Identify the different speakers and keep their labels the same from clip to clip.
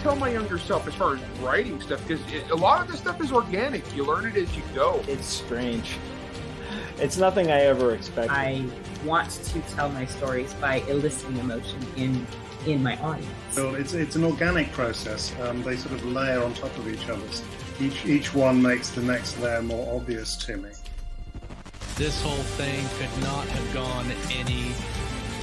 Speaker 1: tell my younger self as far as writing stuff? Because a lot of this stuff is organic. You learn it as you go.
Speaker 2: It's strange. It's nothing I ever expected.
Speaker 3: I want to tell my stories by eliciting emotion in my audience.
Speaker 4: So it's an organic process. They sort of layer on top of each other. Each one makes the next layer more obvious to me.
Speaker 5: This whole thing could not have gone any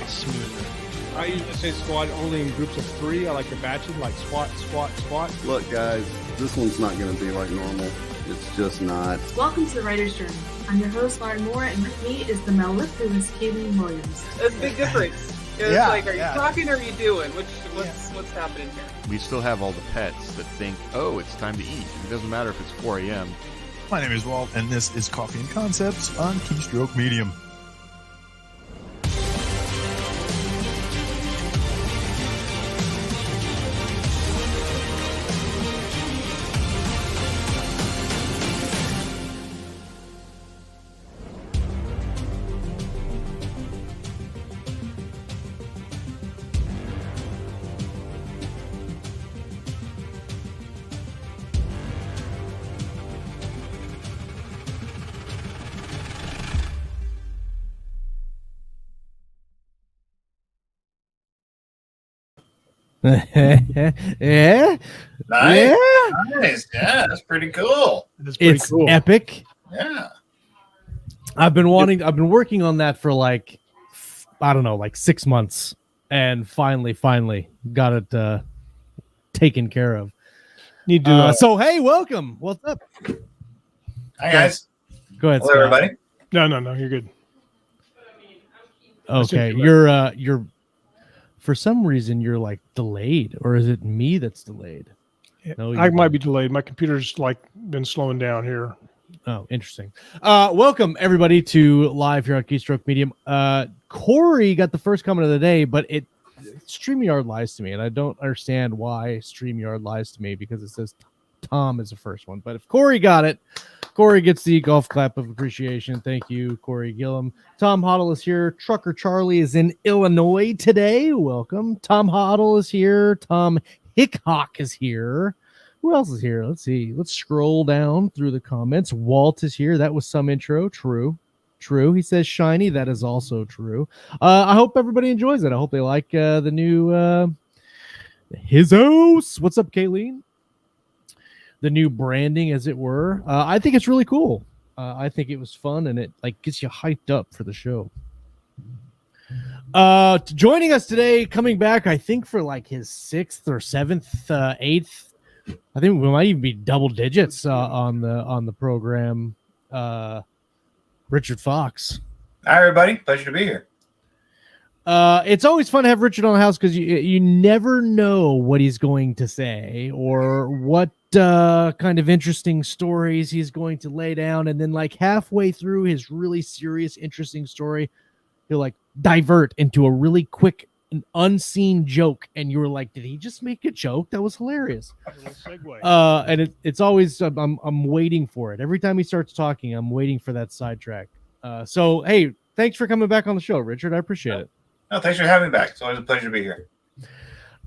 Speaker 5: smoother.
Speaker 6: I usually say squad only in groups of 3. I like to batch it, like squat, squat, squat.
Speaker 7: Look, guys, this one's not going to be like normal. It's just not.
Speaker 8: Welcome to the Writer's Journey. I'm your host, Lauren Moore, and with me is the mellifluous Caitlin Williams.
Speaker 9: That's a big difference. It's like, are you talking or are you doing? What's happening here?
Speaker 10: We still have all the pets that think, oh, it's time to eat. It doesn't matter if it's 4 a.m.
Speaker 11: My name is Walt, and this is Coffee and Concepts on Keystroke Medium.
Speaker 12: Yeah.
Speaker 13: Nice.
Speaker 12: Yeah.
Speaker 13: Nice. Yeah, that's pretty cool.
Speaker 12: It's cool. Epic.
Speaker 13: Yeah.
Speaker 12: I've been working on that for like 6 months, and finally got it taken care of.
Speaker 6: Need to
Speaker 12: so hey, welcome. What's up?
Speaker 13: Hi guys.
Speaker 12: Go ahead.
Speaker 13: Hello,
Speaker 12: Scott.
Speaker 13: everybody.
Speaker 6: No, you're good.
Speaker 12: Okay, you're for some reason you're like delayed, or is it me that's delayed?
Speaker 6: No, I might be delayed. My computer's like been slowing down here.
Speaker 12: Oh, interesting. Welcome everybody to live here on Keystroke Medium. Corey got the first comment of the day, but StreamYard lies to me, and I don't understand why StreamYard lies to me, because it says Tom is the first one. But if Corey got it, Corey gets the golf clap of appreciation. Thank you, Corey Gillum. Tom Hoddle is here. Trucker Charlie is in Illinois today. Welcome. Tom Hoddle is here. Tom Hickok is here. Who else is here? Let's see. Let's scroll down through the comments. Walt is here. That was some intro. True. He says shiny. That is also true. I hope everybody enjoys it. I hope they like the new Hizzos. What's up, Kayleen? The new branding, as it were. I think it's really cool. I think it was fun, and it gets you hyped up for the show. Joining us today, coming back, I think for his 6th or 7th, 8th. I think we might even be double digits on the program. Richard Fox.
Speaker 13: Hi everybody, pleasure to be here.
Speaker 12: It's always fun to have Richard on the house, because you never know what he's going to say or what kind of interesting stories he's going to lay down, and then halfway through his really serious, interesting story, he'll divert into a really quick and unseen joke, and you were like, did he just make a joke? That was hilarious. And it's always I'm waiting for it. Every time he starts talking, I'm waiting for that sidetrack. So hey, thanks for coming back on the show, Richard. I appreciate it.
Speaker 13: No, thanks for having me back. It's always a pleasure to be here.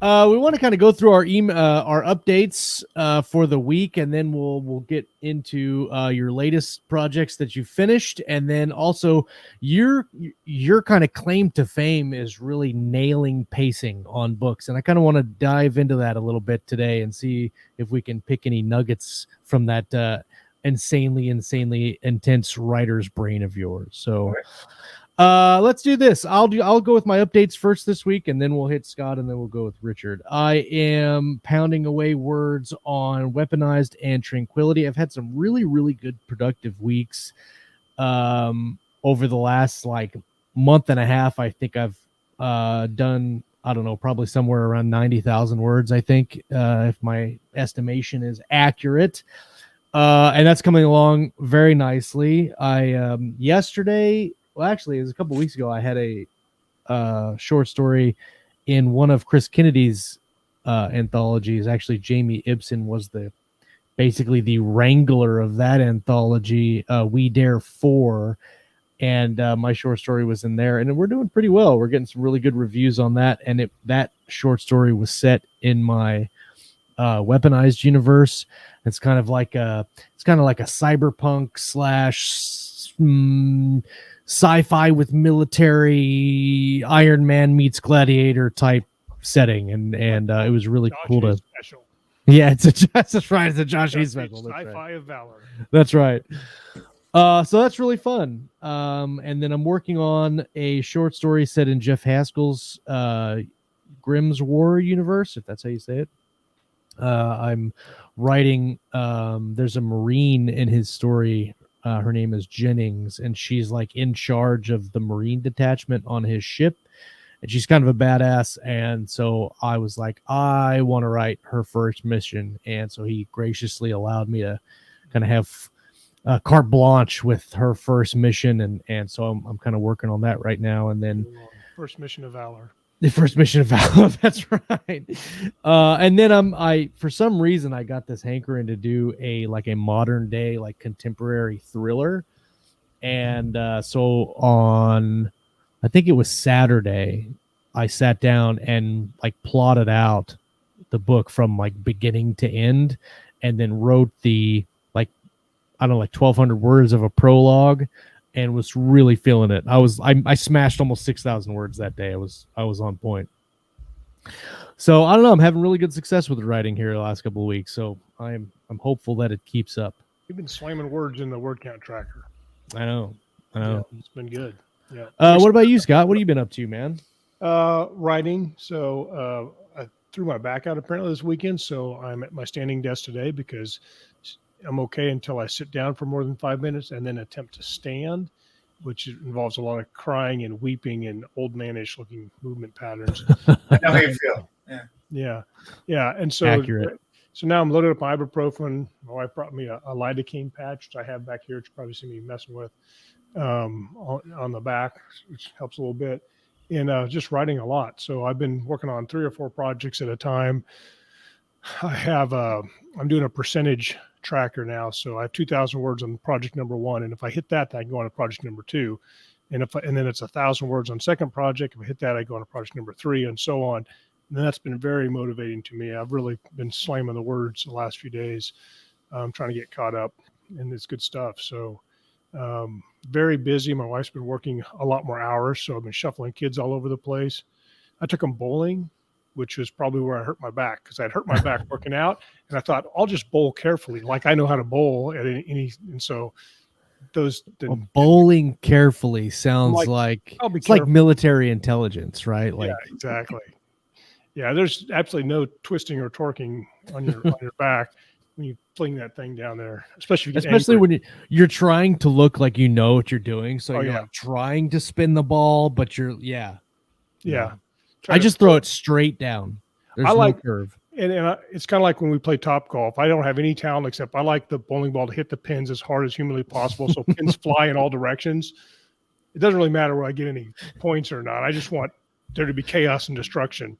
Speaker 12: We want to kind of go through our updates for the week, and then we'll get into your latest projects that you finished, and then also your kind of claim to fame is really nailing pacing on books, and I kind of want to dive into that a little bit today and see if we can pick any nuggets from that insanely intense writer's brain of yours. So. Let's do this. I'll go with my updates first this week, and then we'll hit Scott, and then we'll go with Richard. I am pounding away words on Weaponized and Tranquility. I've had some really, really good productive weeks over the last month and a half. I think I've done, I don't know, probably somewhere around 90,000 words, I think, if my estimation is accurate. And that's coming along very nicely. I yesterday... Well, actually, it was a couple weeks ago. I had a short story in one of Chris Kennedy's anthologies. Actually, Jamie Ibsen was basically the wrangler of that anthology, We Dare 4, and my short story was in there, and we're doing pretty well. We're getting some really good reviews on that, and that short story was set in my Weaponized universe. It's kind of like a cyberpunk slash sci-fi with military Iron Man meets Gladiator type setting, and it was really cool to.
Speaker 6: Special.
Speaker 12: Yeah, that's right. It's a Josh E. special.
Speaker 6: Sci-fi of valor.
Speaker 12: That's right. So that's really fun. And then I'm working on a short story set in Jeff Haskell's Grimm's War universe, if that's how you say it. I'm writing. There's a Marine in his story. Her name is Jennings, and she's like in charge of the Marine detachment on his ship. And she's kind of a badass. And so I was like, I want to write her first mission. And so he graciously allowed me to kind of have carte blanche with her first mission. And so I'm kind of working on that right now. And then
Speaker 6: First mission of valor.
Speaker 12: the first mission of valor. That's right. And then I for some reason I got this hankering to do a modern day, like contemporary thriller. And so on, I think it was Saturday, I sat down and like plotted out the book from like beginning to end, and then wrote the 1,200 words of a prologue, and was really feeling it. I smashed almost 6,000 words that day. I was on point. So I don't know. I'm having really good success with the writing here the last couple of weeks. So I'm hopeful that it keeps up.
Speaker 6: You've been slamming words in the word count tracker.
Speaker 12: I know.
Speaker 6: Yeah, it's been good. Yeah.
Speaker 12: What about you, Scott? What have you been up to, man?
Speaker 6: Writing. So I threw my back out apparently this weekend. So I'm at my standing desk today because I'm okay until I sit down for more than 5 minutes and then attempt to stand, which involves a lot of crying and weeping and old manish looking movement patterns.
Speaker 13: I know how you feel. Yeah.
Speaker 6: Yeah. And so,
Speaker 12: Accurate.
Speaker 6: So now I'm loaded up on ibuprofen. My wife brought me a lidocaine patch, which I have back here, which you probably see me messing with on the back, which helps a little bit. And just writing a lot. So I've been working on 3 or 4 projects at a time. I have I'm doing a percentage tracker now. So I have 2,000 words on project number 1. And if I hit that, I can go on to project number 2. And then it's 1,000 words on second project. If I hit that, I go on to project number 3 and so on. And that's been very motivating to me. I've really been slamming the words the last few days. I'm trying to get caught up, and it's good stuff. So very busy. My wife's been working a lot more hours, so I've been shuffling kids all over the place. I took them bowling, which is probably where I hurt my back, because I'd hurt my back working out, and I thought I'll just bowl carefully, like I know how to bowl at any. And so
Speaker 12: bowling carefully sounds like it's like military intelligence, right? Like
Speaker 6: yeah, exactly. Yeah, there's absolutely no twisting or torquing on your back when you fling that thing down there, especially
Speaker 12: when you're trying to look like you know what you're doing. So you're like trying to spin the ball, but you're I just throw it straight down. There's no curve.
Speaker 6: And it's kind of like when we play Top Golf. I don't have any talent except I like the bowling ball to hit the pins as hard as humanly possible, so pins fly in all directions. It doesn't really matter where I get any points or not. I just want there to be chaos and destruction.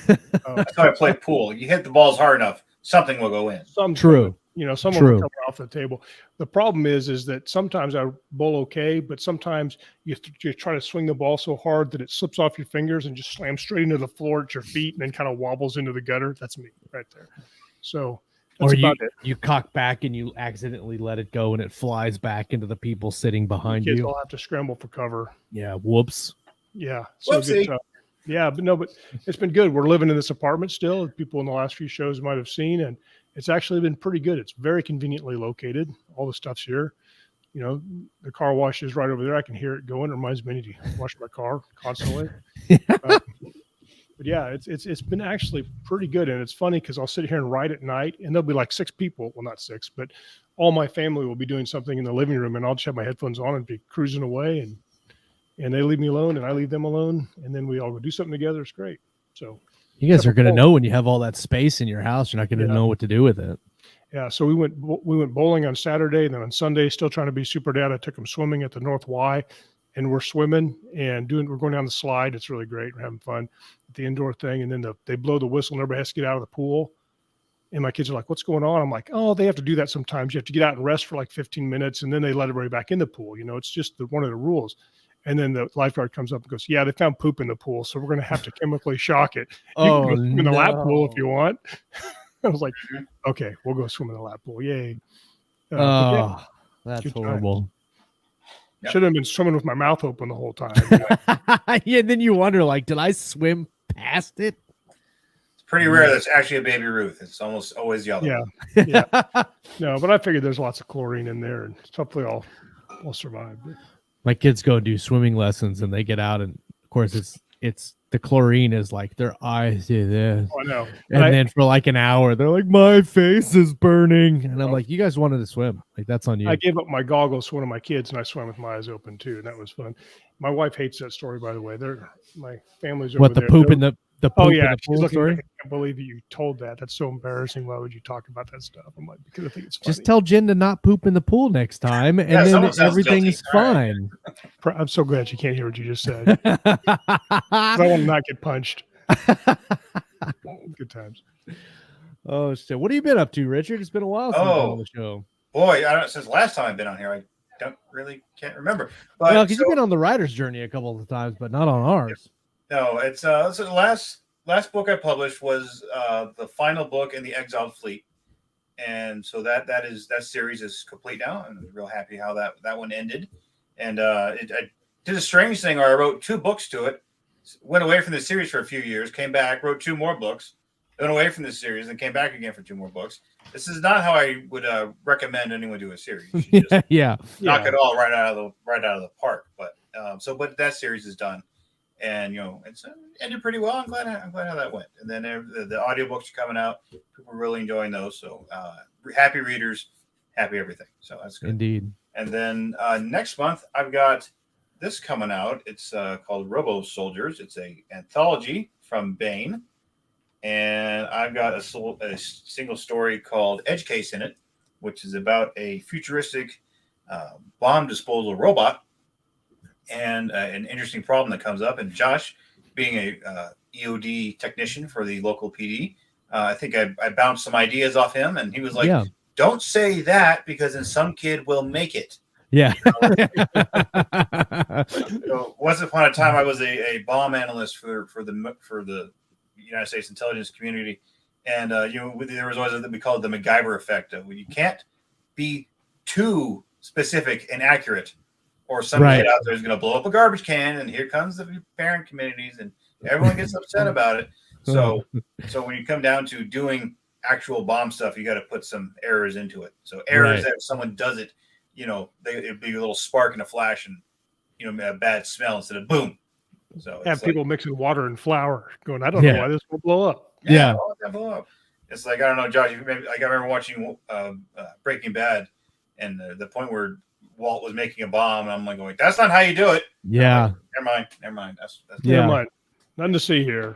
Speaker 13: That's how I play pool. You hit the balls hard enough, something will go in.
Speaker 12: True.
Speaker 6: Someone will come off the table. The problem is that sometimes I bowl okay, but sometimes you try to swing the ball so hard that it slips off your fingers and just slams straight into the floor at your feet and then kind of wobbles into the gutter. That's me right there. So that's
Speaker 12: you cock back and you accidentally let it go and it flies back into the people sitting behind you.
Speaker 6: Kids will have to scramble for cover.
Speaker 12: Yeah. Whoops.
Speaker 6: Yeah. So good stuff. Yeah, but it's been good. We're living in this apartment still. People in the last few shows might have seen, and it's actually been pretty good. It's very conveniently located. All the stuff's here. The car wash is right over there. I can hear it going. It reminds me to wash my car constantly. But yeah, it's been actually pretty good. And it's funny because I'll sit here and write at night, and there'll be like 6 people. Well, not 6, but all my family will be doing something in the living room, and I'll just have my headphones on and be cruising away, and they leave me alone and I leave them alone, and then we all go do something together. It's great. So
Speaker 12: you guys are going to know when you have all that space in your house, you're not going to know what to do with it.
Speaker 6: Yeah. So we went bowling on Saturday, and then on Sunday, still trying to be super dad. I took them swimming at the North Y, and we're swimming and we're going down the slide. It's really great. We're having fun at the indoor thing. And then they blow the whistle and everybody has to get out of the pool. And my kids are like, what's going on? I'm like, oh, they have to do that sometimes. You have to get out and rest for like 15 minutes, and then they let everybody back in the pool. It's just one of the rules. And then the lifeguard comes up and goes, yeah, they found poop in the pool, so we're going to have to chemically shock it. You can go swim in the lap pool if you want. I was like, okay, we'll go swim in the lap pool. Yay.
Speaker 12: That's
Speaker 6: good
Speaker 12: horrible.
Speaker 6: Should have been swimming with my mouth open the whole time.
Speaker 12: Yeah, then you wonder, like, did I swim past it?
Speaker 13: It's pretty rare that's actually a Baby Ruth. It's almost always yellow.
Speaker 6: Yeah. No, but I figured there's lots of chlorine in there, and hopefully I'll survive.
Speaker 12: My kids go do swimming lessons, and they get out, and of course it's the chlorine is like their eyes do this.
Speaker 6: Oh, I know.
Speaker 12: And then for like an hour, they're like, my face is burning. And I'm like, you guys wanted to swim. Like, that's on you.
Speaker 6: I gave up my goggles to one of my kids, and I swam with my eyes open too, and that was fun. My wife hates that story, by the way. My family's over
Speaker 12: What, the
Speaker 6: there.
Speaker 12: poop in the
Speaker 6: Oh
Speaker 12: poop
Speaker 6: yeah,
Speaker 12: in the
Speaker 6: she's
Speaker 12: pool
Speaker 6: looking
Speaker 12: story?
Speaker 6: like, I can't believe you told that. That's so embarrassing. Why would you talk about that stuff? I'm like, because I think it's funny.
Speaker 12: Just tell Jen to not poop in the pool next time, and then everything's fine.
Speaker 6: I'm so glad she can't hear what you just said. 'Cause I want to not get punched. Good times.
Speaker 12: Oh, so what have you been up to, Richard? It's been a while since you've been on the show.
Speaker 13: Boy, since last time I've been on here, I can't remember. But
Speaker 12: Well, because you've been on the writer's journey a couple of times, but not on ours.
Speaker 13: No, it's so the last book I published was the final book in the Exiled Fleet, and so that series is complete now. I'm real happy how that one ended, and I did a strange thing where I wrote 2 books to it, went away from the series for a few years, came back, wrote 2 more books, went away from the series, and came back again for 2 more books. This is not how I would recommend anyone do a series. You just knock it all right out of the park. But but that series is done. And it's ended pretty well. I'm glad how that went. And then the audiobooks are coming out. People are really enjoying those. So happy readers, happy everything. So that's good.
Speaker 12: Indeed.
Speaker 13: And then next month I've got this coming out. It's called Robosoldiers. It's a anthology from Baen, and I've got a single story called Edge Case in it, which is about a futuristic bomb disposal robot. And an interesting problem that comes up. And Josh, being a EOD technician for the local PD, I think I bounced some ideas off him, and he was like, "Don't say that because then some kid will make it."
Speaker 12: Yeah.
Speaker 13: So once upon a time, I was a bomb analyst for the United States intelligence community, and there was always what we call it the MacGyver effect. You can't be too specific and accurate, or some kid out there is going to blow up a garbage can, and here comes the parent communities, and everyone gets upset about it. So when you come down to doing actual bomb stuff, you got to put some errors into it. So errors that if someone does it, it'd be a little spark and a flash, and a bad smell instead of boom. So
Speaker 6: have people mixing water and flour, going, I don't know why this will blow up.
Speaker 13: Yeah, why would that blow up? It's like, I don't know, Josh. I remember watching Breaking Bad, and the point where Walt was making a bomb, and I'm like going, that's not how you do it.
Speaker 12: Yeah.
Speaker 13: Like, never mind. That's
Speaker 6: never mind. Nothing to see here.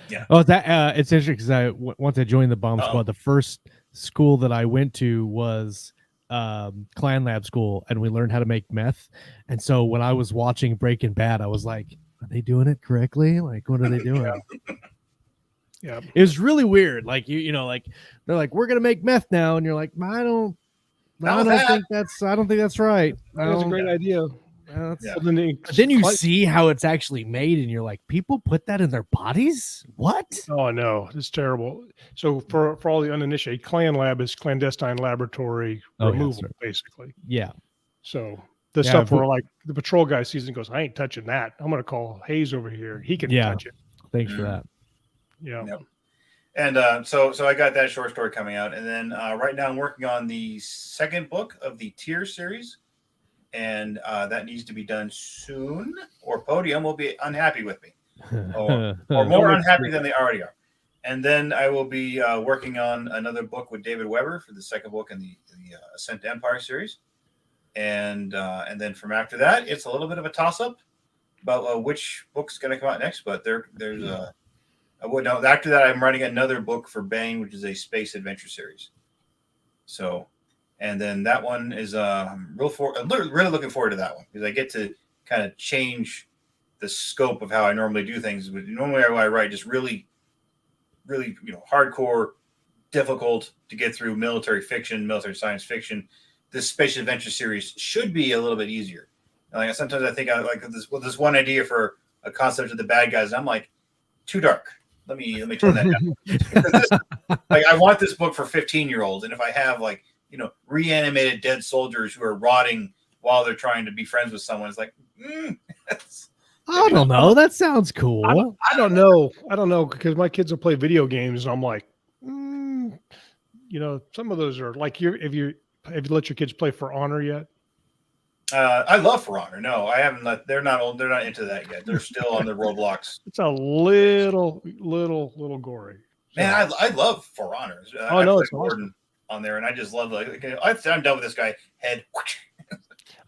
Speaker 13: Yeah.
Speaker 12: Oh, it's interesting because once I joined the bomb squad, the first school that I went to was Clan Lab school, and we learned how to make meth. And so when I was watching Breaking Bad, I was like, are they doing it correctly? Like, what are they doing?
Speaker 6: Yeah.
Speaker 12: It was really weird. Like like they're like, we're gonna make meth now, and you're like, I don't think that's right.
Speaker 6: That's a great idea.
Speaker 12: Then you see how it's actually made, and you're like, people put that in their bodies? What?
Speaker 6: Oh no, it's terrible. So for all the uninitiated, Clan Lab is clandestine laboratory removal, basically.
Speaker 12: Yeah.
Speaker 6: So the stuff where like the patrol guy sees and goes, I ain't touching that. I'm gonna call Hayes over here. He can touch it.
Speaker 12: Thanks for that.
Speaker 6: Yeah.
Speaker 13: Yep. And so I got that short story coming out, and then right now I'm working on the second book of the Tier series, and that needs to be done soon, or Podium will be unhappy with me, or more unhappy than they already are. And then I will be working on another book with David Weber for the second book in the Ascent to Empire series, and then from after that, it's a little bit of a toss up about which book's going to come out next. But there's after that, I'm writing another book for Baen, which is a space adventure series. So, and then that one is I'm really looking forward to that one, because I get to kind of change the scope of how I normally do things. But normally I write just really, really hardcore, difficult to get through military fiction, military science fiction. This space adventure series should be a little bit easier. Like sometimes I think I like this one idea for a concept of the bad guys, and I'm like, too dark. Let me tone that down. Like, I want this book for 15-year-olds, and if I have like, you know, reanimated dead soldiers who are rotting while they're trying to be friends with someone, it's like,
Speaker 12: I don't know. That sounds cool.
Speaker 6: I don't know because my kids will play video games, and I'm like, you know, some of those are like, have you let your kids play For Honor yet?
Speaker 13: I love For Honor. No, I haven't let. They're not old. They're not into that yet. They're still on the Roblox.
Speaker 6: It's a little gory. So.
Speaker 13: Man, I love For Honor.
Speaker 6: Oh no, it's
Speaker 13: Gordon on there, and I just love like I'm done with this guy. Head.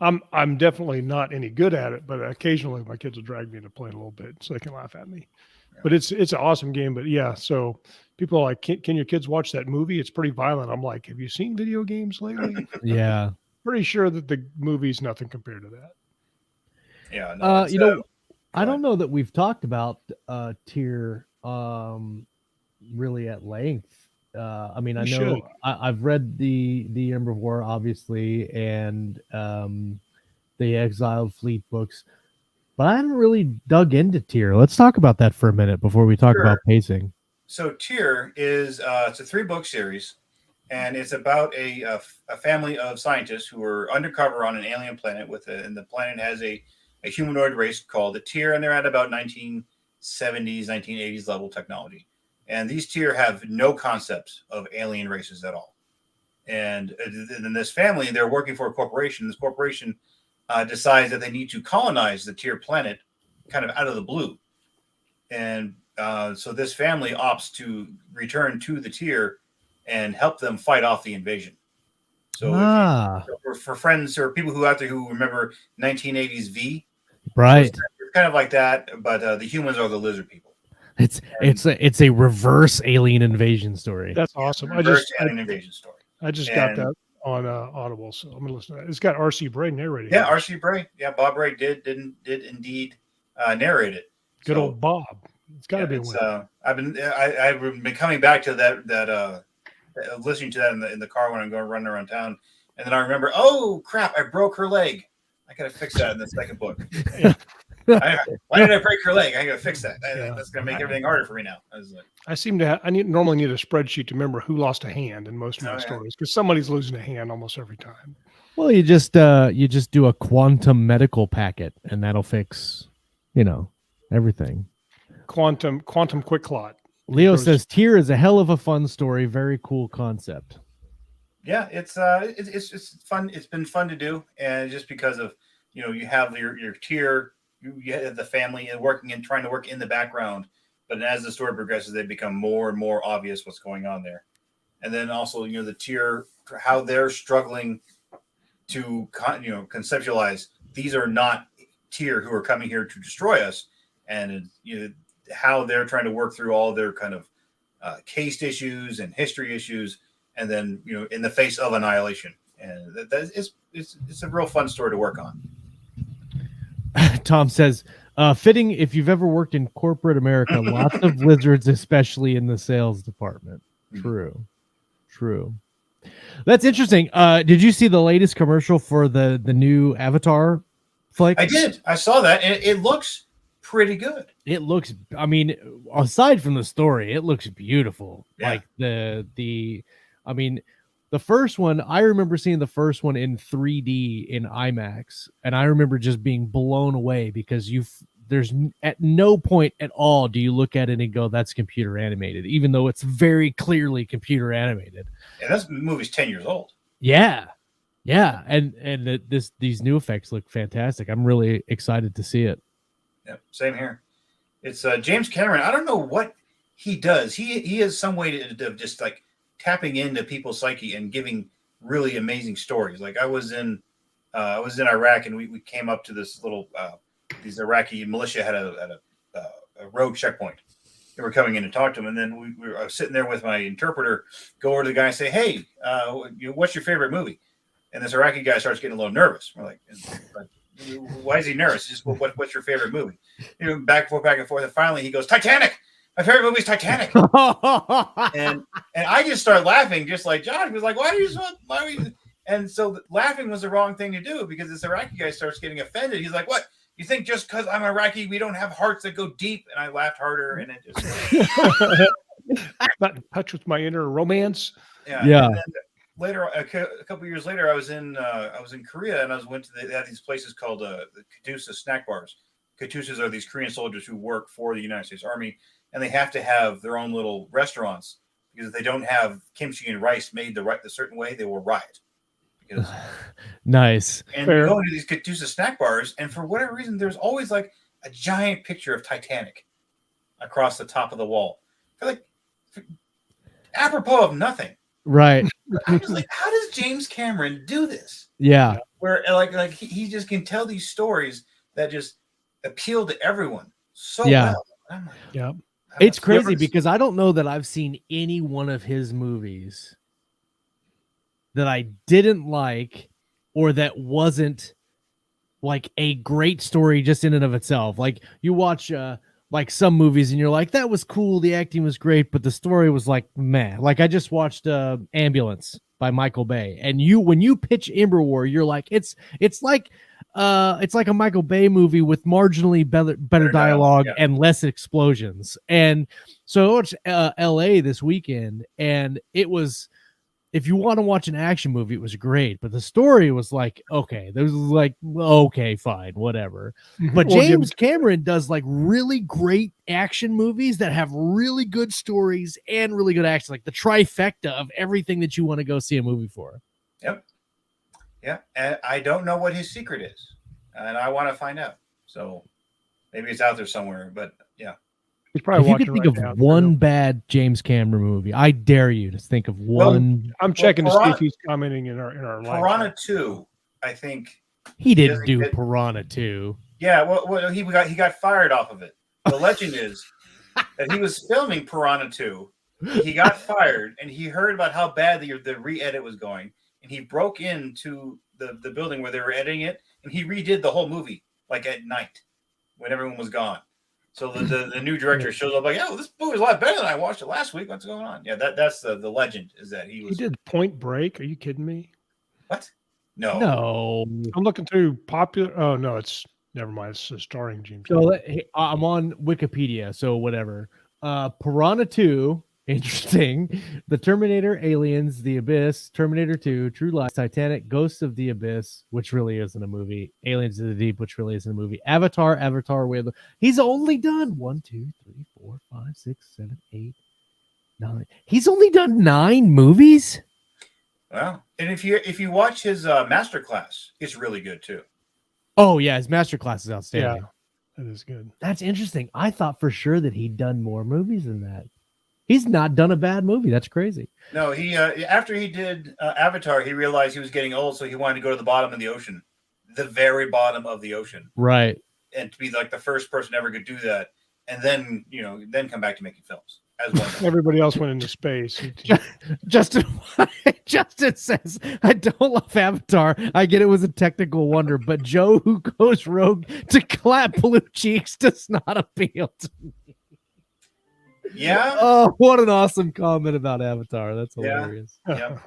Speaker 6: I'm definitely not any good at it, but occasionally my kids will drag me into playing a little bit so they can laugh at me. Yeah. But it's an awesome game. But yeah, so people are like, can your kids watch that movie? It's pretty violent. I'm like, have you seen video games lately?
Speaker 12: Yeah.
Speaker 6: Pretty sure that the movie's nothing compared to that.
Speaker 13: Yeah. No,
Speaker 12: you know, I don't know that we've talked about Tyr really at length. I mean, I know I've read the Ember of War, obviously, and the Exiled Fleet books, but I haven't really dug into Tyr. Let's talk about that for a minute before we talk about pacing.
Speaker 13: So Tyr is it's a 3-book series, and it's about a family of scientists who are undercover on an alien planet and the planet has a humanoid race called the Tyr, and they're at about 1970s, 1980s level technology. And these Tyr have no concepts of alien races at all. And in this family, they're working for a corporation. This corporation decides that they need to colonize the Tyr planet kind of out of the blue. And so this family opts to return to the Tyr and help them fight off the invasion. So for friends or people who out there who remember 1980s V,
Speaker 12: right?
Speaker 13: It's kind of like that, but the humans are the lizard people.
Speaker 12: It's a reverse alien invasion story.
Speaker 6: That's awesome.
Speaker 13: Alien invasion story.
Speaker 6: I just got that on Audible, so I'm gonna listen to that. It's got R.C. Bray narrating.
Speaker 13: Yeah, R.C. Bray. Yeah, Bob Bray did indeed narrate it.
Speaker 6: Good old Bob. It's got to be one.
Speaker 13: I've been coming back to that listening to that in the car when I'm going running around town, and then I remember, oh crap, I broke her leg. I gotta fix that in the second book. Why did I break her leg? I gotta fix that. That's gonna make everything harder for me now.
Speaker 6: I normally need a spreadsheet to remember who lost a hand in most of my stories, because somebody's losing a hand almost every time.
Speaker 12: Well, you just do a quantum medical packet, and that'll fix, everything.
Speaker 6: Quantum quick clot.
Speaker 12: Leo says Tyr is a hell of a fun story. Very cool concept.
Speaker 13: Yeah, it's fun. It's been fun to do, and just because of you have your Tyr, you have the family and trying to work in the background, but as the story progresses, they become more and more obvious what's going on there, and then also the Tyr, how they're struggling to conceptualize these are not Tyr who are coming here to destroy us, and how they're trying to work through all their kind of caste issues and history issues. And then, in the face of annihilation, and it's a real fun story to work on.
Speaker 12: Tom says, fitting if you've ever worked in corporate America, lots of lizards, especially in the sales department. True. That's interesting. Did you see the latest commercial for the new Avatar flick?
Speaker 13: I did. I saw that, and it looks pretty good.
Speaker 12: It looks. I mean, aside from the story, it looks beautiful.
Speaker 13: Yeah.
Speaker 12: Like the first one, I remember seeing the first one in 3D in IMAX, and I remember just being blown away because there's at no point at all do you look at it and go, that's computer animated, even though it's very clearly computer animated.
Speaker 13: And this movie's 10 years old.
Speaker 12: Yeah. And these new effects look fantastic. I'm really excited to see it.
Speaker 13: Yeah, same here. It's James Cameron. I don't know what he does. He has some way to just like tapping into people's psyche and giving really amazing stories. Like I was in Iraq, and we came up to this little these Iraqi militia had a road checkpoint. They were coming in to talk to him, and then I was sitting there with my interpreter, go over to the guy and say, "Hey, what's your favorite movie?" And this Iraqi guy starts getting a little nervous. We're like, why is he nervous? Just what's your favorite movie? Back and forth, and finally he goes, "Titanic. My favorite movie is Titanic." and I just start laughing, just like John. He was like, why are you? And so laughing was the wrong thing to do, because this Iraqi guy starts getting offended. He's like, what? You think just because I'm Iraqi, we don't have hearts that go deep? And I laughed harder, and it just
Speaker 6: not in touch with my inner romance.
Speaker 12: Yeah.
Speaker 13: And then later, a couple years later, I was in Korea, and they had these places called the Katusa snack bars. Katusas are these Korean soldiers who work for the United States Army, and they have to have their own little restaurants, because if they don't have kimchi and rice made the certain way, they will riot. Because
Speaker 12: Nice.
Speaker 13: and you go into these Katusa snack bars, and for whatever reason, there's always like a giant picture of Titanic across the top of the wall. For apropos of nothing.
Speaker 12: Right.
Speaker 13: I was like, how does James Cameron do this?
Speaker 12: Yeah.
Speaker 13: Where like he just can tell these stories that just appeal to everyone so well. I'm like,
Speaker 6: yeah.
Speaker 12: It's crazy because I don't know that I've seen any one of his movies that I didn't like or that wasn't like a great story just in and of itself. Like you watch like some movies and you're like, that was cool, the acting was great, but the story was like meh. Like I just watched Ambulance by Michael Bay, and when you pitch Ember War, you're like, it's like a Michael Bay movie with marginally better dialogue and less explosions. And so I watched LA this weekend, and it was, if you want to watch an action movie, it was great, but the story was like, okay, there was like, okay, fine, whatever. But James Cameron does like really great action movies that have really good stories and really good action, like the trifecta of everything that you want to go see a movie for.
Speaker 13: Yep. Yeah. And I don't know what his secret is, and I want to find out. So maybe it's out there somewhere, but yeah.
Speaker 6: He's probably
Speaker 12: if you could think of one bad James Cameron movie, I dare you to think of one.
Speaker 6: I'm checking to see if he's commenting in our live.
Speaker 13: Piranha 2, I think
Speaker 12: he didn't do Piranha 2.
Speaker 13: Yeah, well, he got fired off of it. The legend is that he was filming Piranha 2. He got fired, and he heard about how bad the re-edit was going, and he broke into the building where they were editing it, and he redid the whole movie like at night when everyone was gone. So the new director shows up like, oh, this movie's a lot better than I watched it last week. What's going on? Yeah, that's the legend, is that he
Speaker 6: did Point Break. Are you kidding me?
Speaker 13: What?
Speaker 12: No.
Speaker 6: I'm looking through popular. Oh no, it's never mind. It's starring James.
Speaker 12: So I'm on Wikipedia. So whatever. Piranha 2, interesting. The Terminator, Aliens, The Abyss, Terminator 2, True Lies, Titanic, Ghosts of the Abyss, which really isn't a movie. Aliens of the Deep, which really isn't a movie. Avatar, Way of the. He's only done 1, 2, 3, 4, 5, 6, 7, 8, 9. He's only done 9 movies.
Speaker 13: Well, and if you watch his masterclass, it's really good too.
Speaker 12: Oh yeah, his masterclass is outstanding.
Speaker 6: Yeah, that is good.
Speaker 12: That's interesting. I thought for sure that he'd done more movies than that. He's not done a bad movie. That's crazy.
Speaker 13: No, he after he did Avatar, he realized he was getting old, so he wanted to go to the bottom of the ocean, the very bottom of the ocean,
Speaker 12: right?
Speaker 13: And to be like the first person ever could do that, and then come back to making films. As well.
Speaker 6: Everybody else went into space.
Speaker 12: Justin says, I don't love Avatar. I get it was a technical wonder, but Joe who goes rogue to clap blue cheeks does not appeal to me.
Speaker 13: Yeah.
Speaker 12: Oh, what an awesome comment about Avatar. That's hilarious.
Speaker 13: Yeah.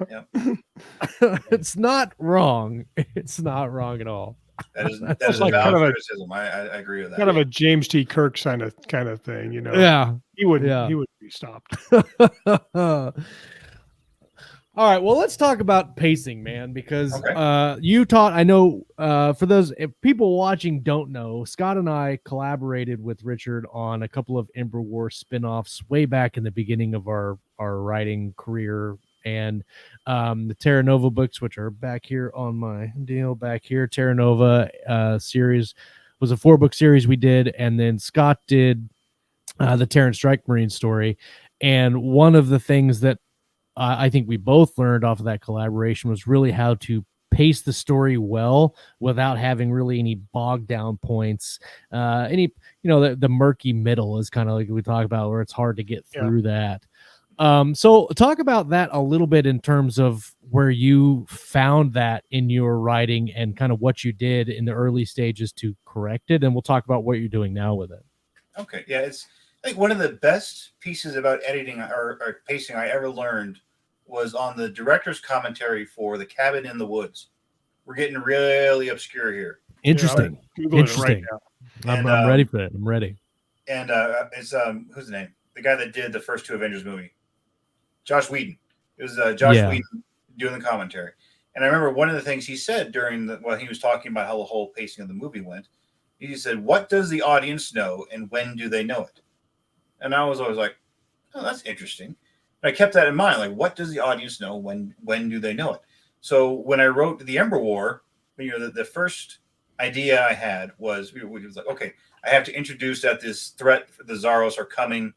Speaker 12: It's not wrong. It's not wrong at all.
Speaker 13: That is like kind of a criticism. I agree with that.
Speaker 6: Kind of a James T. Kirk kind of thing, you know.
Speaker 12: Yeah.
Speaker 6: He would be stopped.
Speaker 12: All right, well, let's talk about pacing, man, because you taught, I know, for those if people watching don't know, Scott and I collaborated with Richard on a couple of Ember War spinoffs way back in the beginning of our writing career, and the Terra Nova books, which are back here on my deal back here. Terra Nova series was a 4-book series we did, and then Scott did the Terran Strike Marine story, and one of the things that I think we both learned off of that collaboration was really how to pace the story well without having really any bogged down points. The murky middle is kind of like we talk about, where it's hard to get through that. So talk about that a little bit in terms of where you found that in your writing and kind of what you did in the early stages to correct it. And we'll talk about what you're doing now with it.
Speaker 13: Okay. Yeah. I think one of the best pieces about editing or pacing I ever learned was on the director's commentary for The Cabin in the Woods. We're getting really obscure here.
Speaker 12: Interesting. Interesting. I'm ready for it. I'm ready.
Speaker 13: And it's who's the name? The guy that did the first 2 Avengers movie, Josh Whedon. It was Josh Whedon doing the commentary. And I remember one of the things he said while he was talking about how the whole pacing of the movie went. He said, "What does the audience know, and when do they know it?" And I was always like, "Oh, that's interesting." And I kept that in mind, like, what does the audience know? When do they know it? So when I wrote the Ember War, the first idea I had was like, okay, I have to introduce that this threat, the Servos are coming,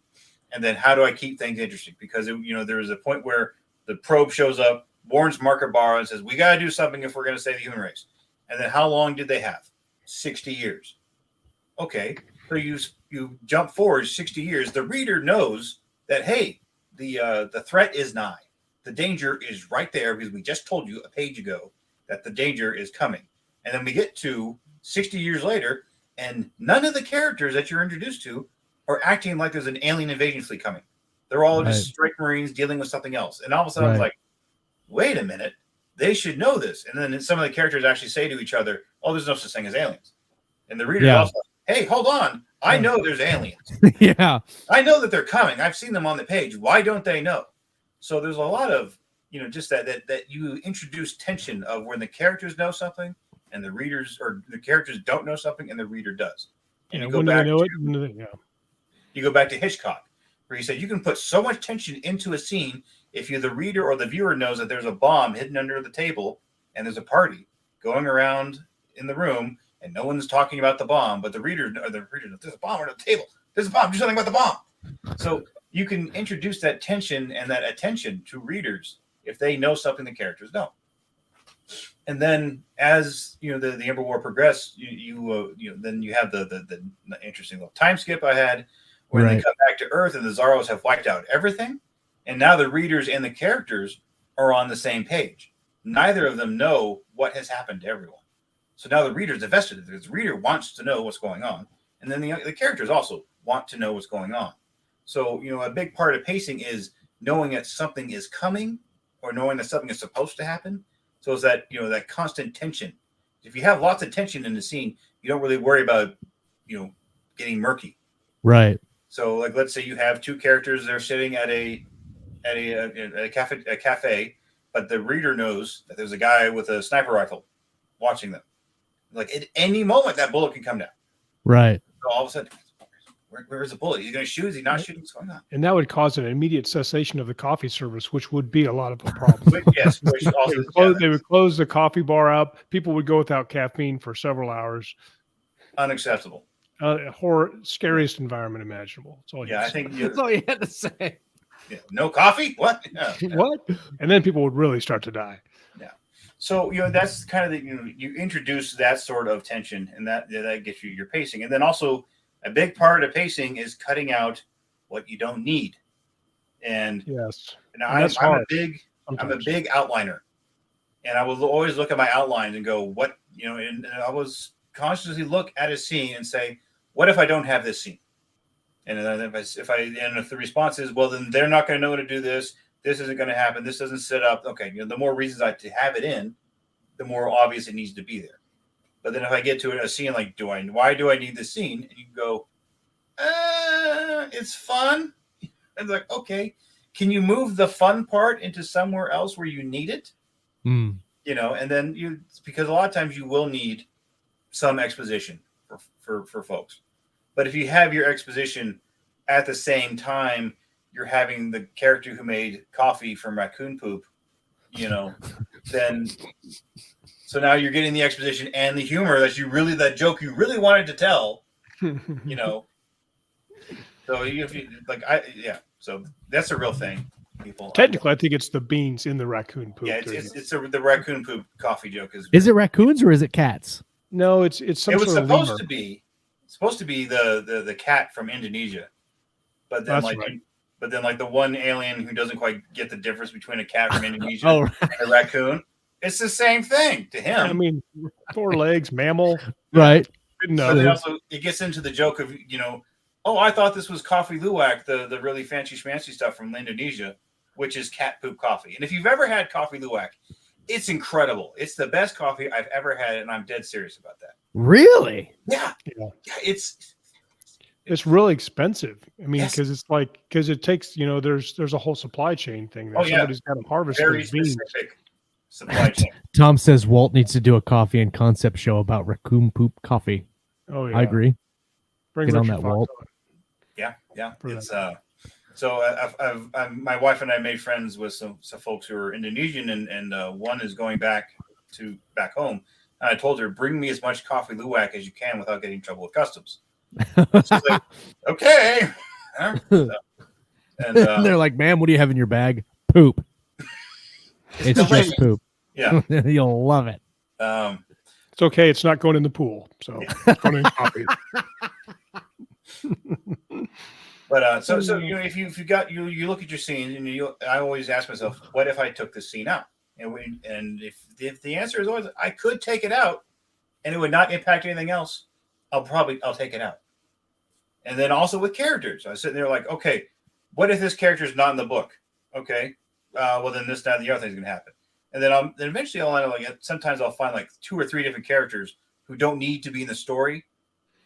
Speaker 13: and then how do I keep things interesting? Because there was a point where the probe shows up, warns Market Bar and says, we got to do something if we're going to save the human race. And then how long did they have? 60 years. Okay, so you jump forward 60 years. The reader knows that, hey, the threat is nigh. The danger is right there because we just told you a page ago that the danger is coming. And then we get to 60 years later, and none of the characters that you're introduced to are acting like there's an alien invasion fleet coming. They're all just strike Marines dealing with something else. And all of a sudden, I was like, wait a minute, they should know this. And then some of the characters actually say to each other, oh, there's no such thing as aliens. And the reader's also like, hey, hold on. I know there's aliens. I know that they're coming. I've seen them on the page. Why don't they know? So there's a lot of, just that you introduce tension of when the characters know something and the readers or the characters don't know something and the reader does. And you go back you go back to Hitchcock, where he said you can put so much tension into a scene if the reader or the viewer knows that there's a bomb hidden under the table and there's a party going around in the room and no one's talking about the bomb, but the reader knows there's a bomb under the table. There's a bomb. Do something about the bomb. So you can introduce that tension and that attention to readers if they know something the characters don't. And then as the Ember War progressed, then you have the interesting little time skip I had where they come back to Earth and the Servos have wiped out everything. And now the readers and the characters are on the same page. Neither of them know what has happened to everyone. So now the reader's invested. The reader wants to know what's going on. And then the characters also want to know what's going on. So, a big part of pacing is knowing that something is coming or knowing that something is supposed to happen. So it's that, that constant tension. If you have lots of tension in the scene, you don't really worry about, getting murky.
Speaker 12: Right.
Speaker 13: So, like, let's say you have 2 characters, they're sitting at a cafe, but the reader knows that there's a guy with a sniper rifle watching them. Like, at any moment, that bullet can come down.
Speaker 12: Right.
Speaker 13: So all of a sudden, where's the bullet? He's going to shoot? Is he not shooting? What's going on?
Speaker 6: And that would cause an immediate cessation of the coffee service, which would be a lot of a problem.
Speaker 13: Yes. Which also,
Speaker 6: they would close the coffee bar up. People would go without caffeine for several hours.
Speaker 13: Unacceptable.
Speaker 6: Scariest environment imaginable. That's all
Speaker 12: that's all you had to say.
Speaker 13: Yeah. No coffee? What?
Speaker 6: What? And then people would really start to die.
Speaker 13: Yeah. So, that's kind of you introduce that sort of tension and that gets you your pacing. And then also a big part of pacing is cutting out what you don't need. And I'm a big outliner. And I will always look at my outlines and go, what, and I was consciously look at a scene and say, what if I don't have this scene? And then if the response is, well, then they're not going to know how to do this. This isn't going to happen. This doesn't set up. Okay. The more reasons to have it in, the more obvious it needs to be there. But then if I get to a scene like, why do I need this scene? And you go, it's fun. And like, okay, can you move the fun part into somewhere else where you need it? And then because a lot of times you will need some exposition for folks. But if you have your exposition at the same time, you're having the character who made coffee from raccoon poop, then so now you're getting the exposition and the humor that joke you really wanted to tell, So so that's a real thing. People
Speaker 6: technically, I think it's the beans in the raccoon poop.
Speaker 13: Yeah, it's the raccoon poop coffee joke.
Speaker 12: Is it raccoons or is it cats?
Speaker 6: No, it's some
Speaker 13: it was
Speaker 6: sort
Speaker 13: supposed
Speaker 6: of
Speaker 13: to be. Supposed to be the cat from Indonesia, but then the one alien who doesn't quite get the difference between a cat from Indonesia and a raccoon, it's the same thing to him.
Speaker 6: I mean, 4 legs, mammal,
Speaker 12: right?
Speaker 13: No. But then also it gets into the joke of I thought this was coffee luwak, the really fancy schmancy stuff from Indonesia, which is cat poop coffee. And if you've ever had coffee luwak, it's incredible. It's the best coffee I've ever had, and I'm dead serious about that.
Speaker 12: Really?
Speaker 13: Yeah.
Speaker 6: Yeah.
Speaker 13: It's
Speaker 6: really expensive. I mean,
Speaker 13: Yes.
Speaker 6: because it takes, there's a whole supply chain thing there.
Speaker 13: Oh, yeah.
Speaker 6: Somebody's got to harvest
Speaker 13: very
Speaker 6: those beans.
Speaker 13: specific supply chain.
Speaker 12: Tom says Walt needs to do a coffee and concept show about raccoon poop coffee.
Speaker 6: Oh yeah,
Speaker 12: I agree.
Speaker 6: Bring
Speaker 12: Get on
Speaker 6: Richard
Speaker 12: that,
Speaker 6: Fox
Speaker 12: Walt.
Speaker 6: on.
Speaker 13: Yeah.
Speaker 6: For
Speaker 13: It's so my wife and I made friends with some folks who are Indonesian, and one is going back home. And I told her, bring me as much coffee luwak as you can without getting in trouble with customs. She's like, okay. So, and
Speaker 12: they're like, ma'am, what do you have in your bag? Poop. It's just poop.
Speaker 13: Yeah.
Speaker 12: You'll love it.
Speaker 6: It's okay. It's not going in the pool. So it's going in coffee.
Speaker 13: But so if you got you look at your scene, and I always ask myself, what if I took this scene out? And if the answer is always I could take it out and it would not impact anything else, I'll take it out. And then also with characters, I was sitting there like, okay, what if this character is not in the book? Okay, well then this, that, and the other thing is going to happen. And then eventually I'll end up like sometimes I'll find like 2 or 3 different characters who don't need to be in the story,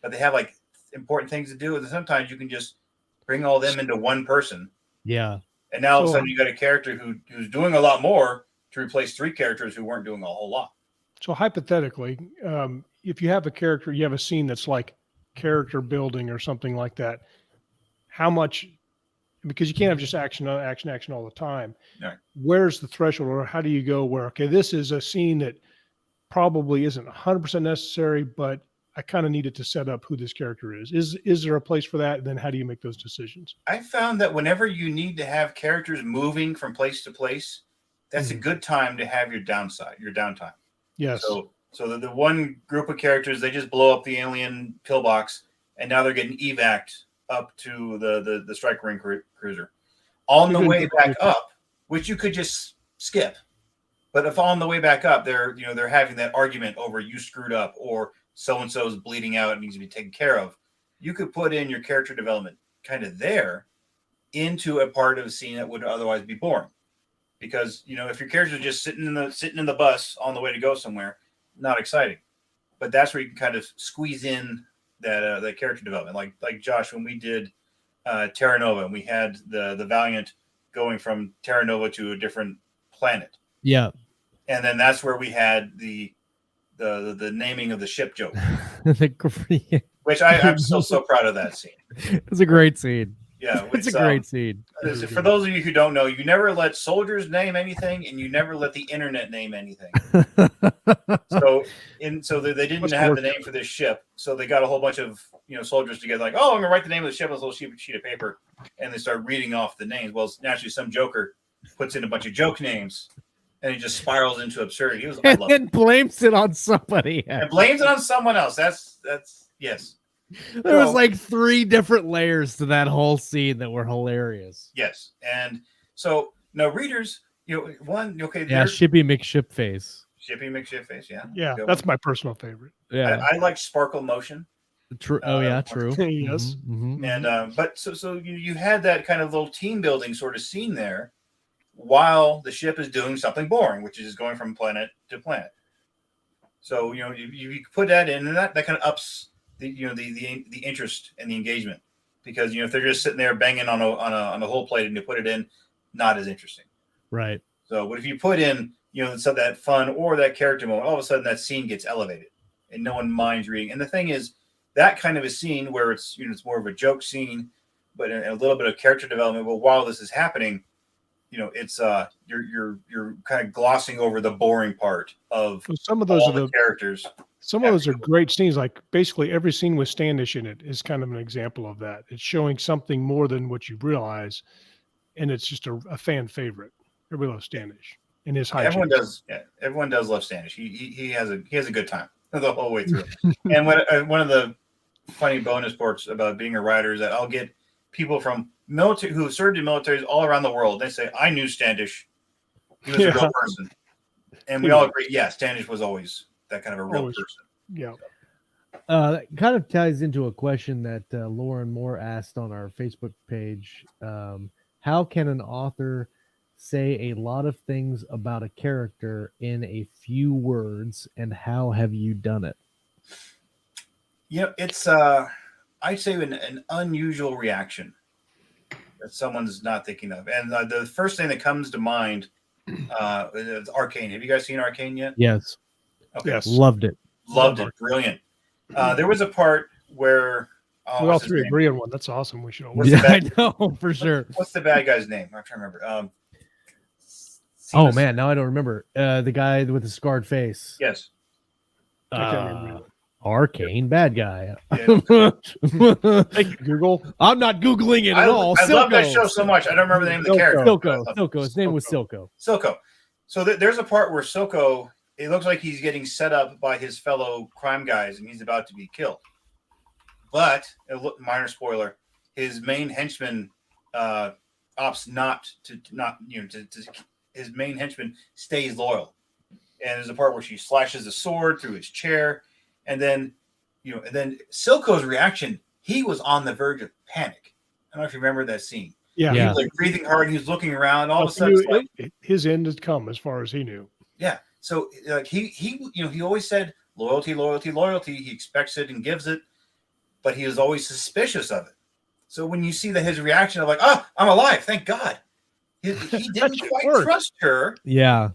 Speaker 13: but they have like important things to do. And sometimes you can just bring all them into one person.
Speaker 12: Yeah.
Speaker 13: And now all of a sudden you got a character who's doing a lot more to replace 3 characters who weren't doing a whole lot.
Speaker 6: So hypothetically, if you have a character, you have a scene that's like character building or something like that, how much, because you can't have just action all the time.
Speaker 13: Right.
Speaker 6: Where's the threshold, or how do you go where, okay, this is a scene that probably isn't 100% necessary, but I kind of needed to set up who this character is. Is there a place for that? And then how do you make those decisions?
Speaker 13: I found that whenever you need to have characters moving from place to place, that's a good time to have your downtime.
Speaker 6: Yes.
Speaker 13: So the one group of characters, they just blow up the alien pillbox, and now they're getting evac'd up to the strike ring cruiser. On the way back up, which you could just skip, but if on the way back up, they're having that argument over you screwed up or so and so is bleeding out and needs to be taken care of. You could put in your character development kind of there into a part of the scene that would otherwise be boring. Because if your characters are just sitting in the bus on the way to go somewhere, not exciting. But that's where you can kind of squeeze in that character development. Like Josh, when we did Terra Nova, and we had the Valiant going from Terra Nova to a different planet.
Speaker 12: Yeah.
Speaker 13: And then that's where we had the naming of the ship joke, which I'm still so proud of that scene.
Speaker 12: It's a great scene.
Speaker 13: Yeah,
Speaker 12: it's a great scene.
Speaker 13: For those of you who don't know, you never let soldiers name anything, and you never let the internet name anything. so they didn't have the name for this ship, so they got a whole bunch of soldiers together, like, oh, I'm gonna write the name of the ship on this little sheet of paper, and they start reading off the names. Well, naturally, some joker puts in a bunch of joke names, and it just spirals into absurdity.
Speaker 12: And blames it on somebody else.
Speaker 13: And blames it on someone else. That's yes.
Speaker 12: There was like 3 different layers to that whole scene that were hilarious.
Speaker 13: Yes, and so now readers, one okay.
Speaker 12: Yeah, Shippy McShipface.
Speaker 13: Shippy McShipface.
Speaker 6: Yeah, that's my personal favorite.
Speaker 12: Yeah,
Speaker 13: I like Sparkle Motion.
Speaker 12: True. Oh yeah, true.
Speaker 6: Yes.
Speaker 12: Mm-hmm.
Speaker 13: And but so you had that kind of little team building sort of scene there, while the ship is doing something boring, which is going from planet to planet. So you put that in, and that kind of ups the interest and the engagement, because if they're just sitting there banging on a whole plate and you put it in, not as interesting.
Speaker 12: Right.
Speaker 13: So, but if you put in so that fun or that character moment, all of a sudden that scene gets elevated and no one minds reading. And the thing is, that kind of a scene where it's it's more of a joke scene, but a little bit of character development. But while this is happening, it's you're kind of glossing over the boring part of
Speaker 6: some of those
Speaker 13: all the characters.
Speaker 6: Some of those are great scenes. Like basically every scene with Standish in it is kind of an example of that. It's showing something more than what you realize, and it's just a fan favorite. Everybody loves Standish and his high.
Speaker 13: Everyone does. Yeah, everyone does love Standish. He has a good time the whole way through. And one of the funny bonus parts about being a writer is that I'll get people from military who served in militaries all around the world. They say, I knew Standish. He was a real person. And we all agree, yeah, Standish was always that kind of a real person.
Speaker 6: Yeah.
Speaker 12: That kind of ties into a question that Lauren Moore asked on our Facebook page. How can an author say a lot of things about a character in a few words, and how have you done it?
Speaker 13: It's I'd say an unusual reaction that someone's not thinking of. And the first thing that comes to mind is Arcane. Have you guys seen Arcane yet?
Speaker 12: Yes.
Speaker 13: Okay.
Speaker 6: Yes.
Speaker 12: Loved it.
Speaker 13: Loved it. Brilliant. There was a part where
Speaker 6: we all three agree on one. That's awesome. We should all.
Speaker 12: I know for sure.
Speaker 13: What's the bad guy's name? I'm trying to remember.
Speaker 12: Oh man, now I don't remember. The guy with the scarred face.
Speaker 13: Yes.
Speaker 6: I can't remember.
Speaker 12: Arcane bad guy.
Speaker 6: Thank you, Google.
Speaker 12: I'm not Googling it at all.
Speaker 13: I love that show so much. I don't remember the name of the character.
Speaker 12: Silco. His name was Silco.
Speaker 13: Silco. So there's a part where Silco, it looks like he's getting set up by his fellow crime guys and he's about to be killed. But, minor spoiler, his main henchman opts his main henchman stays loyal. And there's a part where she slashes a sword through his chair. And then, Silco's reaction, he was on the verge of panic. I don't know if you remember that scene.
Speaker 6: Yeah.
Speaker 13: He was like breathing hard. He was looking around. All of a sudden,
Speaker 6: his end had come as far as he knew.
Speaker 13: Yeah. So like he always said loyalty, loyalty, loyalty. He expects it and gives it, but he was always suspicious of it. So when you see that his reaction of like, oh, I'm alive, thank God. He didn't quite trust her.
Speaker 12: Yeah.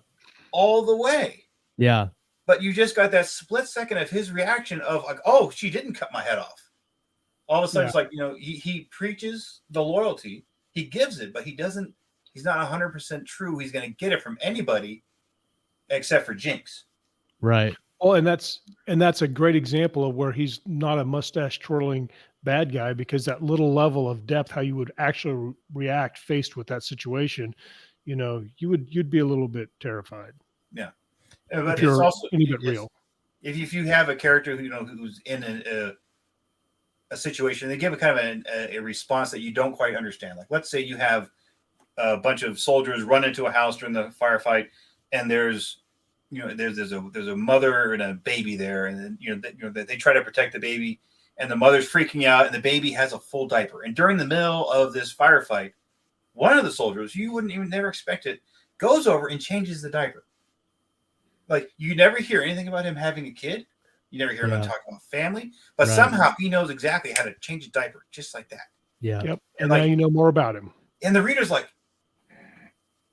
Speaker 13: All the way.
Speaker 12: Yeah.
Speaker 13: But you just got that split second of his reaction of like, oh, she didn't cut my head off. All of a sudden, it's like, he preaches the loyalty. He gives it, but he's not 100% true. He's going to get it from anybody except for Jinx.
Speaker 12: Right.
Speaker 6: Oh, and that's a great example of where he's not a mustache twirling bad guy, because that little level of depth, how you would actually react faced with that situation, you'd be a little bit terrified.
Speaker 13: Yeah. But
Speaker 6: if you're
Speaker 13: it's also
Speaker 6: any bit real.
Speaker 13: If you have a character who's in a situation, they give a kind of a response that you don't quite understand. Like, let's say you have a bunch of soldiers run into a house during the firefight, and there's a mother and a baby there, and then they try to protect the baby, and the mother's freaking out, and the baby has a full diaper. And during the middle of this firefight, one of the soldiers, you wouldn't even never expect it, goes over and changes the diaper. Like, you never hear anything about him having a kid. You never hear him talking about family, but somehow he knows exactly how to change a diaper just like that.
Speaker 12: Yeah.
Speaker 6: Yep. And now you know more about him.
Speaker 13: And the reader's like,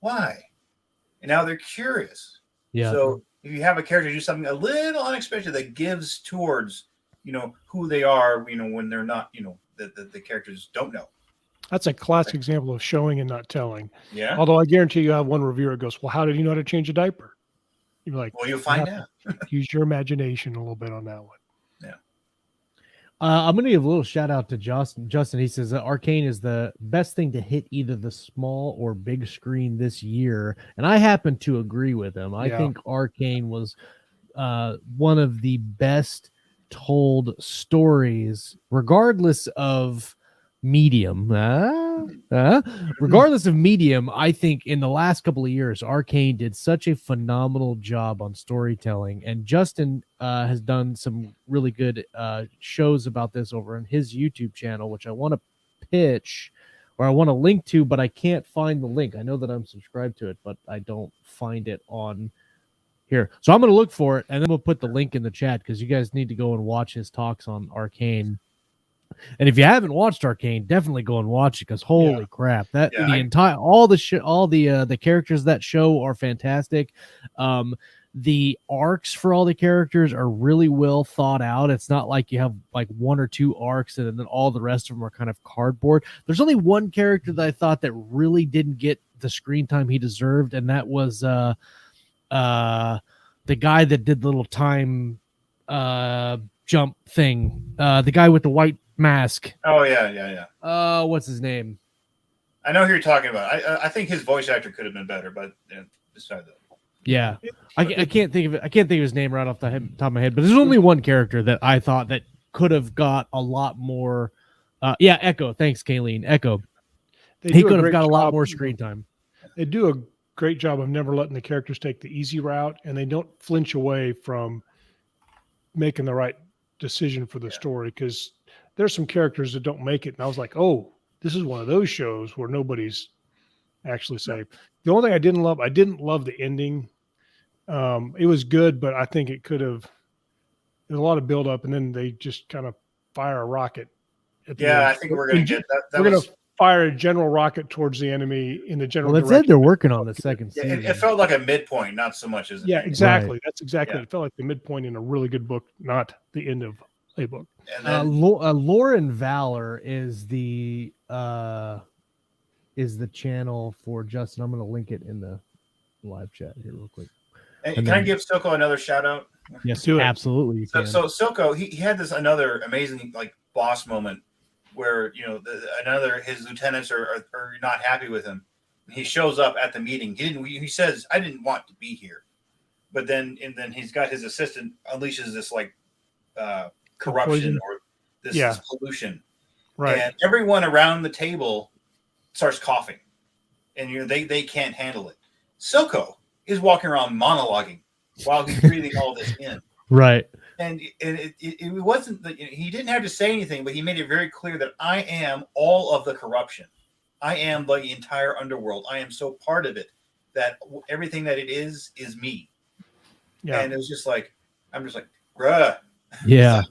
Speaker 13: why? And now they're curious.
Speaker 12: Yeah.
Speaker 13: So if you have a character do something a little unexpected that gives towards, who they are, when they're not, the characters don't know.
Speaker 6: That's a classic example of showing and not telling.
Speaker 13: Yeah.
Speaker 6: Although I guarantee you have one reviewer that goes, well, how did you know how to change a diaper? You're like,
Speaker 13: well, you'll find out.
Speaker 6: Use your imagination a little bit on that one.
Speaker 13: Yeah.
Speaker 12: I'm going to give a little shout out to Justin. He says that Arcane is the best thing to hit either the small or big screen this year. And I happen to agree with him. I think Arcane was one of the best told stories, regardless of medium. Regardless of medium, I think in the last couple of years, Arcane did such a phenomenal job on storytelling, and Justin has done some really good shows about this over on his YouTube channel, which I want to pitch, or I want to link to, but I can't find the link. I know that I'm subscribed to it, but I don't find it on here. So I'm going to look for it, and then we'll put the link in the chat, because you guys need to go and watch his talks on Arcane. And if you haven't watched Arcane, definitely go and watch it, because holy crap, all the characters of that show are fantastic. The arcs for all the characters are really well thought out. It's not like you have like one or two arcs and then all the rest of them are kind of cardboard. There's only one character that I thought that really didn't get the screen time he deserved, and that was the guy that did the little time jump thing, the guy with the white mask.
Speaker 13: Oh yeah.
Speaker 12: What's his name?
Speaker 13: I know who you're talking about. I think his voice actor could have been better, but beside that.
Speaker 12: Yeah, I can't think of it. I can't think of his name right off the top of my head. But there's only one character that I thought that could have got a lot more. Echo. Thanks, Kayleen. Echo. He could have got a lot more screen time.
Speaker 6: They do a great job of never letting the characters take the easy route, and they don't flinch away from making the right decision for the story, because there's some characters that don't make it. And I was like, oh, this is one of those shows where nobody's actually safe. The only thing I didn't love the ending. It was good, but I think it could have there's a lot of build up, and then they just kind of fire a rocket. At the
Speaker 13: Yeah,
Speaker 6: end.
Speaker 13: I think we're going to get that.
Speaker 6: We're going to fire a general rocket towards the enemy in the general
Speaker 12: Well, it said
Speaker 6: direction.
Speaker 12: they're working on the second
Speaker 13: Yeah,
Speaker 12: season.
Speaker 13: it felt like a midpoint, not so much as an ending.
Speaker 6: Exactly.
Speaker 12: Right.
Speaker 6: That's exactly.
Speaker 13: Yeah.
Speaker 6: It felt like the midpoint in a really good book, not the end of a book.
Speaker 13: And then,
Speaker 12: Lore and Valor is the channel for Justin. I'm going to link it in the live chat here real quick.
Speaker 13: and
Speaker 12: and
Speaker 13: can I
Speaker 12: then-
Speaker 13: give Silco another shout out?
Speaker 12: Yes,
Speaker 6: Do it.
Speaker 12: absolutely. You can.
Speaker 13: So Silco, he had this another amazing like boss moment where his lieutenants are not happy with him. He shows up at the meeting. He says, "I didn't want to be here," but then he's got his assistant unleashes this like corruption or this pollution,
Speaker 6: Right.
Speaker 13: and everyone around the table starts coughing, and they can't handle it. Silco is walking around monologuing while he's breathing all this in.
Speaker 12: Right.
Speaker 13: And it wasn't that he didn't have to say anything, but he made it very clear that I am all of the corruption. I am the entire underworld. I am so part of it that everything that it is me.
Speaker 6: Yeah.
Speaker 13: And it was just like, I'm just like, bruh.
Speaker 12: Yeah.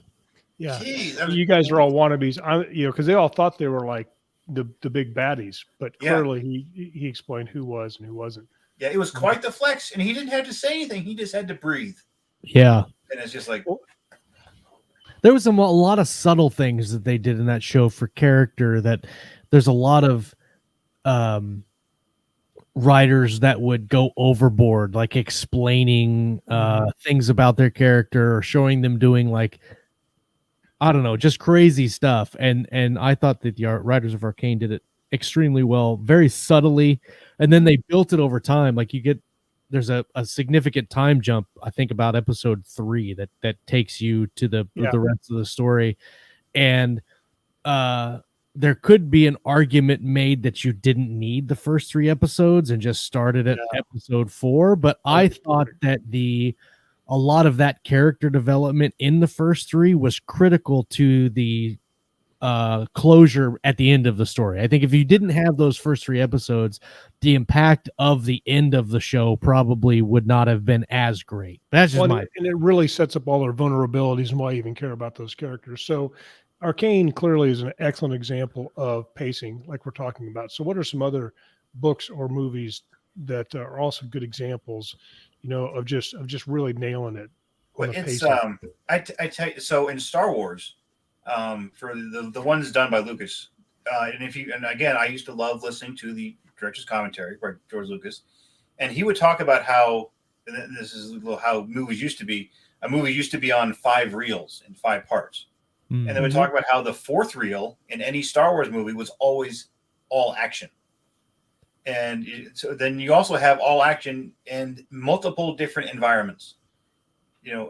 Speaker 6: Yeah.
Speaker 13: Geez, I mean,
Speaker 6: You guys are all wannabes, because they all thought they were like the big baddies, but
Speaker 13: Yeah.
Speaker 6: clearly he explained who was and who wasn't.
Speaker 13: Yeah, it was quite the flex, and he didn't have to say anything. He just had to breathe.
Speaker 12: Yeah.
Speaker 13: And it's just like,
Speaker 12: There was a lot of subtle things that they did in that show for character that there's a lot of writers that would go overboard, like explaining things about their character or showing them doing like, I don't know, just crazy stuff. And I thought that the writers of Arcane did it extremely well, very subtly. And then they built it over time. Like there's a significant time jump, I think about episode 3 that takes you to the rest of the story. And there could be an argument made that you didn't need the first 3 episodes and just started at episode 4. But I thought that a lot of that character development in the first 3 was critical to the closure at the end of the story. I think if you didn't have those first 3 episodes, the impact of the end of the show probably would not have been as great. That's just
Speaker 6: and it really sets up all their vulnerabilities and why you even care about those characters. So Arcane clearly is an excellent example of pacing, like we're talking about. So what are some other books or movies that are also good examples, of just really nailing it?
Speaker 13: Well, it's I tell you, so in Star Wars, for the ones done by Lucas, and again, I used to love listening to the director's commentary by George Lucas, and he would talk about how this is how movies used to be. A movie used to be on 5 reels in 5 parts, and they would talk about how the 4th reel in any Star Wars movie was always all action. And so then you also have all action in multiple different environments. So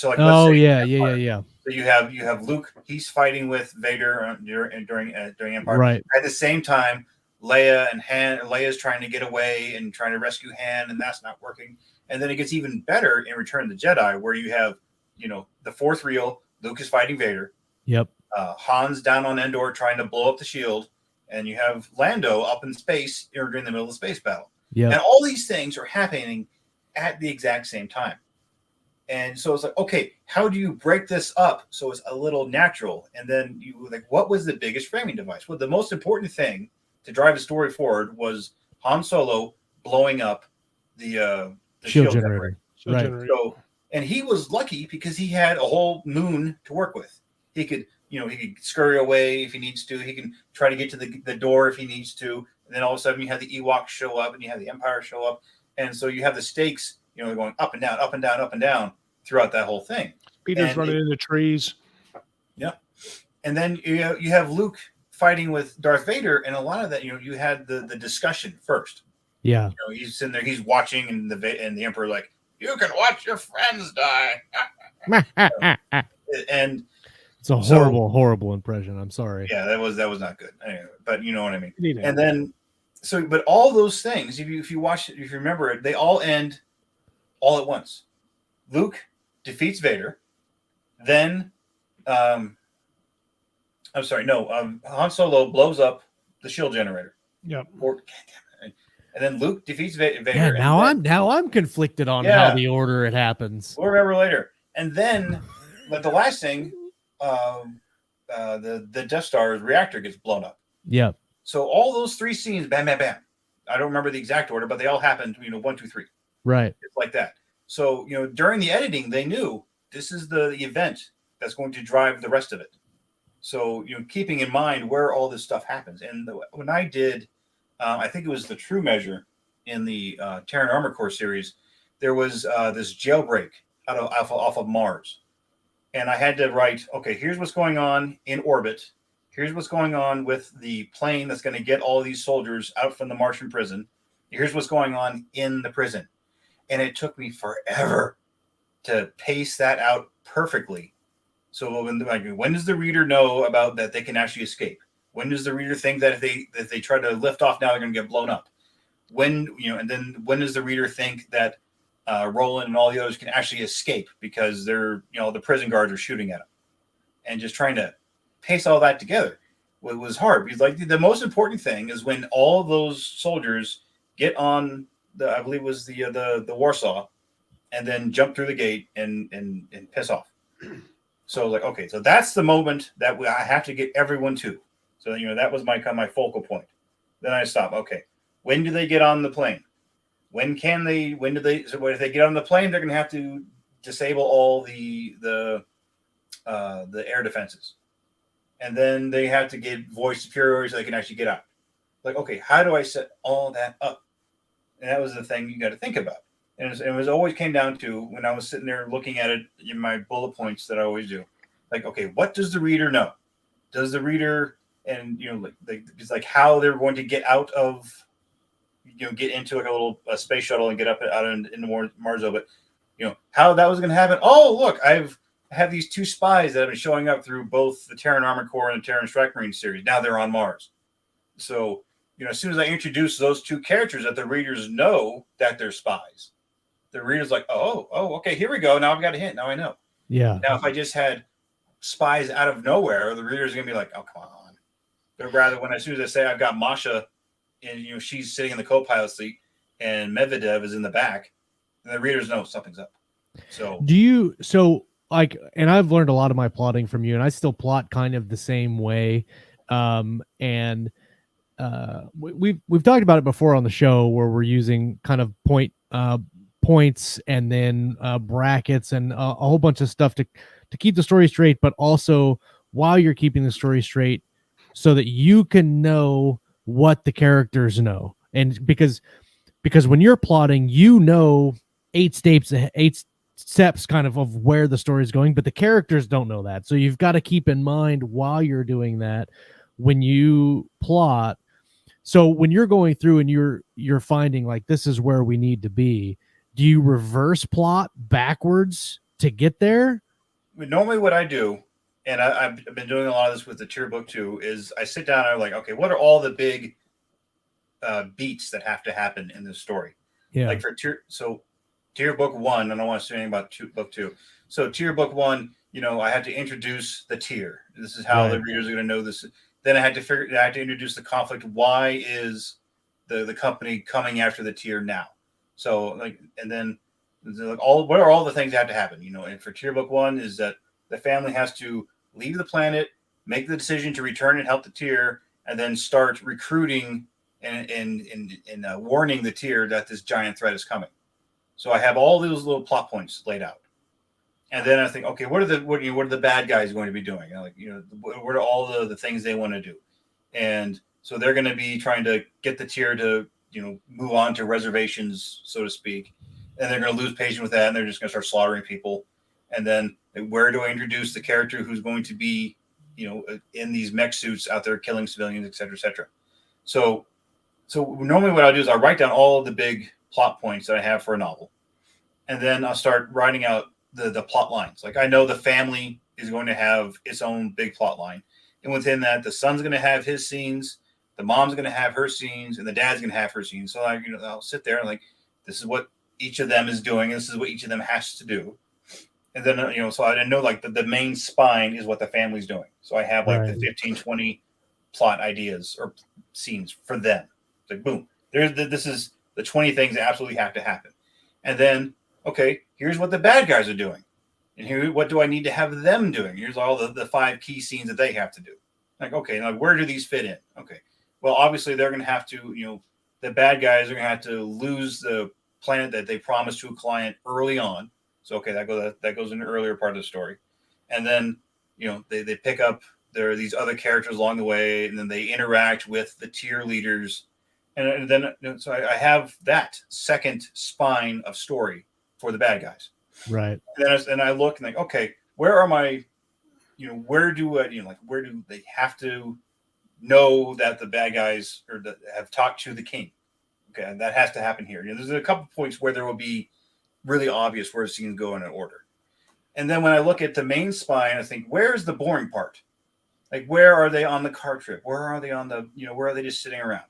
Speaker 13: like, let's say
Speaker 12: yeah.
Speaker 13: So you have Luke. He's fighting with Vader during Empire.
Speaker 12: Right.
Speaker 13: At the same time, Leia and Han. Leia's trying to get away and trying to rescue Han, and that's not working. And then it gets even better in Return of the Jedi, where you have the 4th reel. Luke is fighting Vader.
Speaker 12: Yep.
Speaker 13: Han's down on Endor trying to blow up the shield, and you have Lando up in space during the middle of the space battle.
Speaker 12: Yeah.
Speaker 13: And all these things are happening at the exact same time. And so it's like, okay, how do you break this up so it's a little natural? And then what was the biggest framing device? Well, the most important thing to drive the story forward was Han Solo blowing up the shield generator.
Speaker 12: Right.
Speaker 13: So, and he was lucky because he had a whole moon to work with. He could, he could scurry away if he needs to. He can try to get to the door if he needs to. And then all of a sudden you have the Ewoks show up and you have the Empire show up. And so you have the stakes, they're going up and down, up and down, up and down throughout that whole thing.
Speaker 6: Peter's running into trees.
Speaker 13: Yep. And then you have Luke fighting with Darth Vader. And a lot of that, you had the discussion first.
Speaker 12: Yeah.
Speaker 13: He's sitting there, he's watching, and the Emperor like, you can watch your friends die. And
Speaker 12: it's a horrible impression. I'm sorry.
Speaker 13: Yeah, that was not good. Anyway, but you know what I mean. And then, but all those things, if you watch it, if you remember it, they all end all at once. Luke defeats Vader. Then, Han Solo blows up the shield generator.
Speaker 6: Yeah.
Speaker 13: And then Luke defeats Vader.
Speaker 12: Yeah, now I'm conflicted on how the order it happens.
Speaker 13: We'll remember later. And then, like the last thing, the Death Star's reactor gets blown up.
Speaker 12: Yeah.
Speaker 13: So all those 3 scenes, bam, bam, bam. I don't remember the exact order, but they all happened, 1, 2, 3.
Speaker 12: Right.
Speaker 13: It's like that. So, during the editing, they knew this is the event that's going to drive the rest of it. So, keeping in mind where all this stuff happens. And when I did, I think it was the True Measure in the Terran Armor Corps series, there was this jailbreak off of Mars. And I had to write, okay, here's what's going on in orbit. Here's what's going on with the plane that's going to get all these soldiers out from the Martian prison. Here's what's going on in the prison. And it took me forever to pace that out perfectly. So when does the reader know about that they can actually escape? When does the reader think that if they try to lift off now, they're going to get blown up? And then when does the reader think that Roland and all the others can actually escape because they're, the prison guards are shooting at them? And just trying to pace all that together was hard, because the most important thing is when all those soldiers get on I believe it was the Warsaw, and then jump through the gate and piss off. So okay, so that's the moment that I have to get everyone to. So that was my focal point. Then I stop. Okay, when do they get on the plane? So if they get on the plane, they're going to have to disable all the air defenses. And then they have to get voice superiority so they can actually get out. Okay, how do I set all that up? And that was the thing you got to think about. And it was always came down to, when I was sitting there looking at it in my bullet points that I always do, okay, what does the reader know? Does the reader, and it's how they're going to get out of, get into a space shuttle and get up out into Mars orbit, how that was going to happen. Oh, look, I have these 2 spies that have been showing up through both the Terran Armor Corps and the Terran Strike Marine series. Now they're on Mars. So, as soon as I introduce those 2 characters that the readers know that they're spies, the reader's like, oh, okay, here we go. Now I've got a hint. Now I know.
Speaker 12: Yeah.
Speaker 13: Now, if I just had spies out of nowhere, the reader's going to be like, oh, come on. But rather, as soon as I say I've got Masha and, she's sitting in the co-pilot seat and Medvedev is in the back, then the readers know something's up. So and I've learned a lot of my plotting from you, and I still plot kind of the same way. We've talked about it before on the show, where we're using kind of points and then brackets and a whole bunch of stuff to keep the story straight, but also while you're keeping the story straight so that you can know what the characters know. And because when you're plotting, 8 steps kind of where the story is going, but the characters don't know that. So you've got to keep in mind while you're doing that when you plot. So when you're going through and you're finding this is where we need to be, do you reverse plot backwards to get there? Normally what I do, and I've been doing a lot of this with the tier book too, is I sit down and I'm like, okay, what are all the big beats that have to happen in this story?
Speaker 12: Yeah.
Speaker 13: For tier book 1, I don't want to say anything about book 2. So tier book 1, I had to introduce the tier. This is how the readers are going to know this. Then I had to introduce the conflict. Why is the company coming after the tier now? So and then what are all the things that have to happen? And for tier book 1 is that the family has to leave the planet, make the decision to return and help the tier, and then start recruiting and warning the tier that this giant threat is coming. So I have all those little plot points laid out. And then I think, okay, what are the bad guys going to be doing? What are all the things they want to do? And so they're going to be trying to get the tier to, move on to reservations, so to speak. And they're going to lose patience with that, and they're just going to start slaughtering people. And then where do I introduce the character who's going to be, in these mech suits out there killing civilians, et cetera, et cetera. So normally what I'll do is I'll write down all the big plot points that I have for a novel. And then I'll start writing out the plot lines. I know the family is going to have its own big plot line. And within that, the son's going to have his scenes, the mom's going to have her scenes, and the dad's going to have her scenes. So I'll sit there and this is what each of them is doing. And this is what each of them has to do. And then, so I know the main spine is what the family's doing. So I have the 15, 20 plot ideas or scenes for them. Boom, this is the 20 things that absolutely have to happen. And then, okay, here's what the bad guys are doing. And here, what do I need to have them doing? Here's all the 5 key scenes that they have to do. Like, okay, now where do these fit in? Okay, well, obviously they're going to have to, the bad guys are going to have to lose the planet that they promised to a client early on. So, okay, that goes in the earlier part of the story. And then, they pick up these other characters along the way, and then they interact with the tier leaders. And then, so I have that second spine of story for the bad guys.
Speaker 12: Right.
Speaker 13: And I look and think, okay, where are my, where do they have to know that the bad guys have talked to the king? Okay, that has to happen here. There's a couple points where there will be really obvious where scenes go in an order. And then when I look at the main spine, I think, where's the boring part? Like, where are they on the car trip? Where are they on the, where are they just sitting around?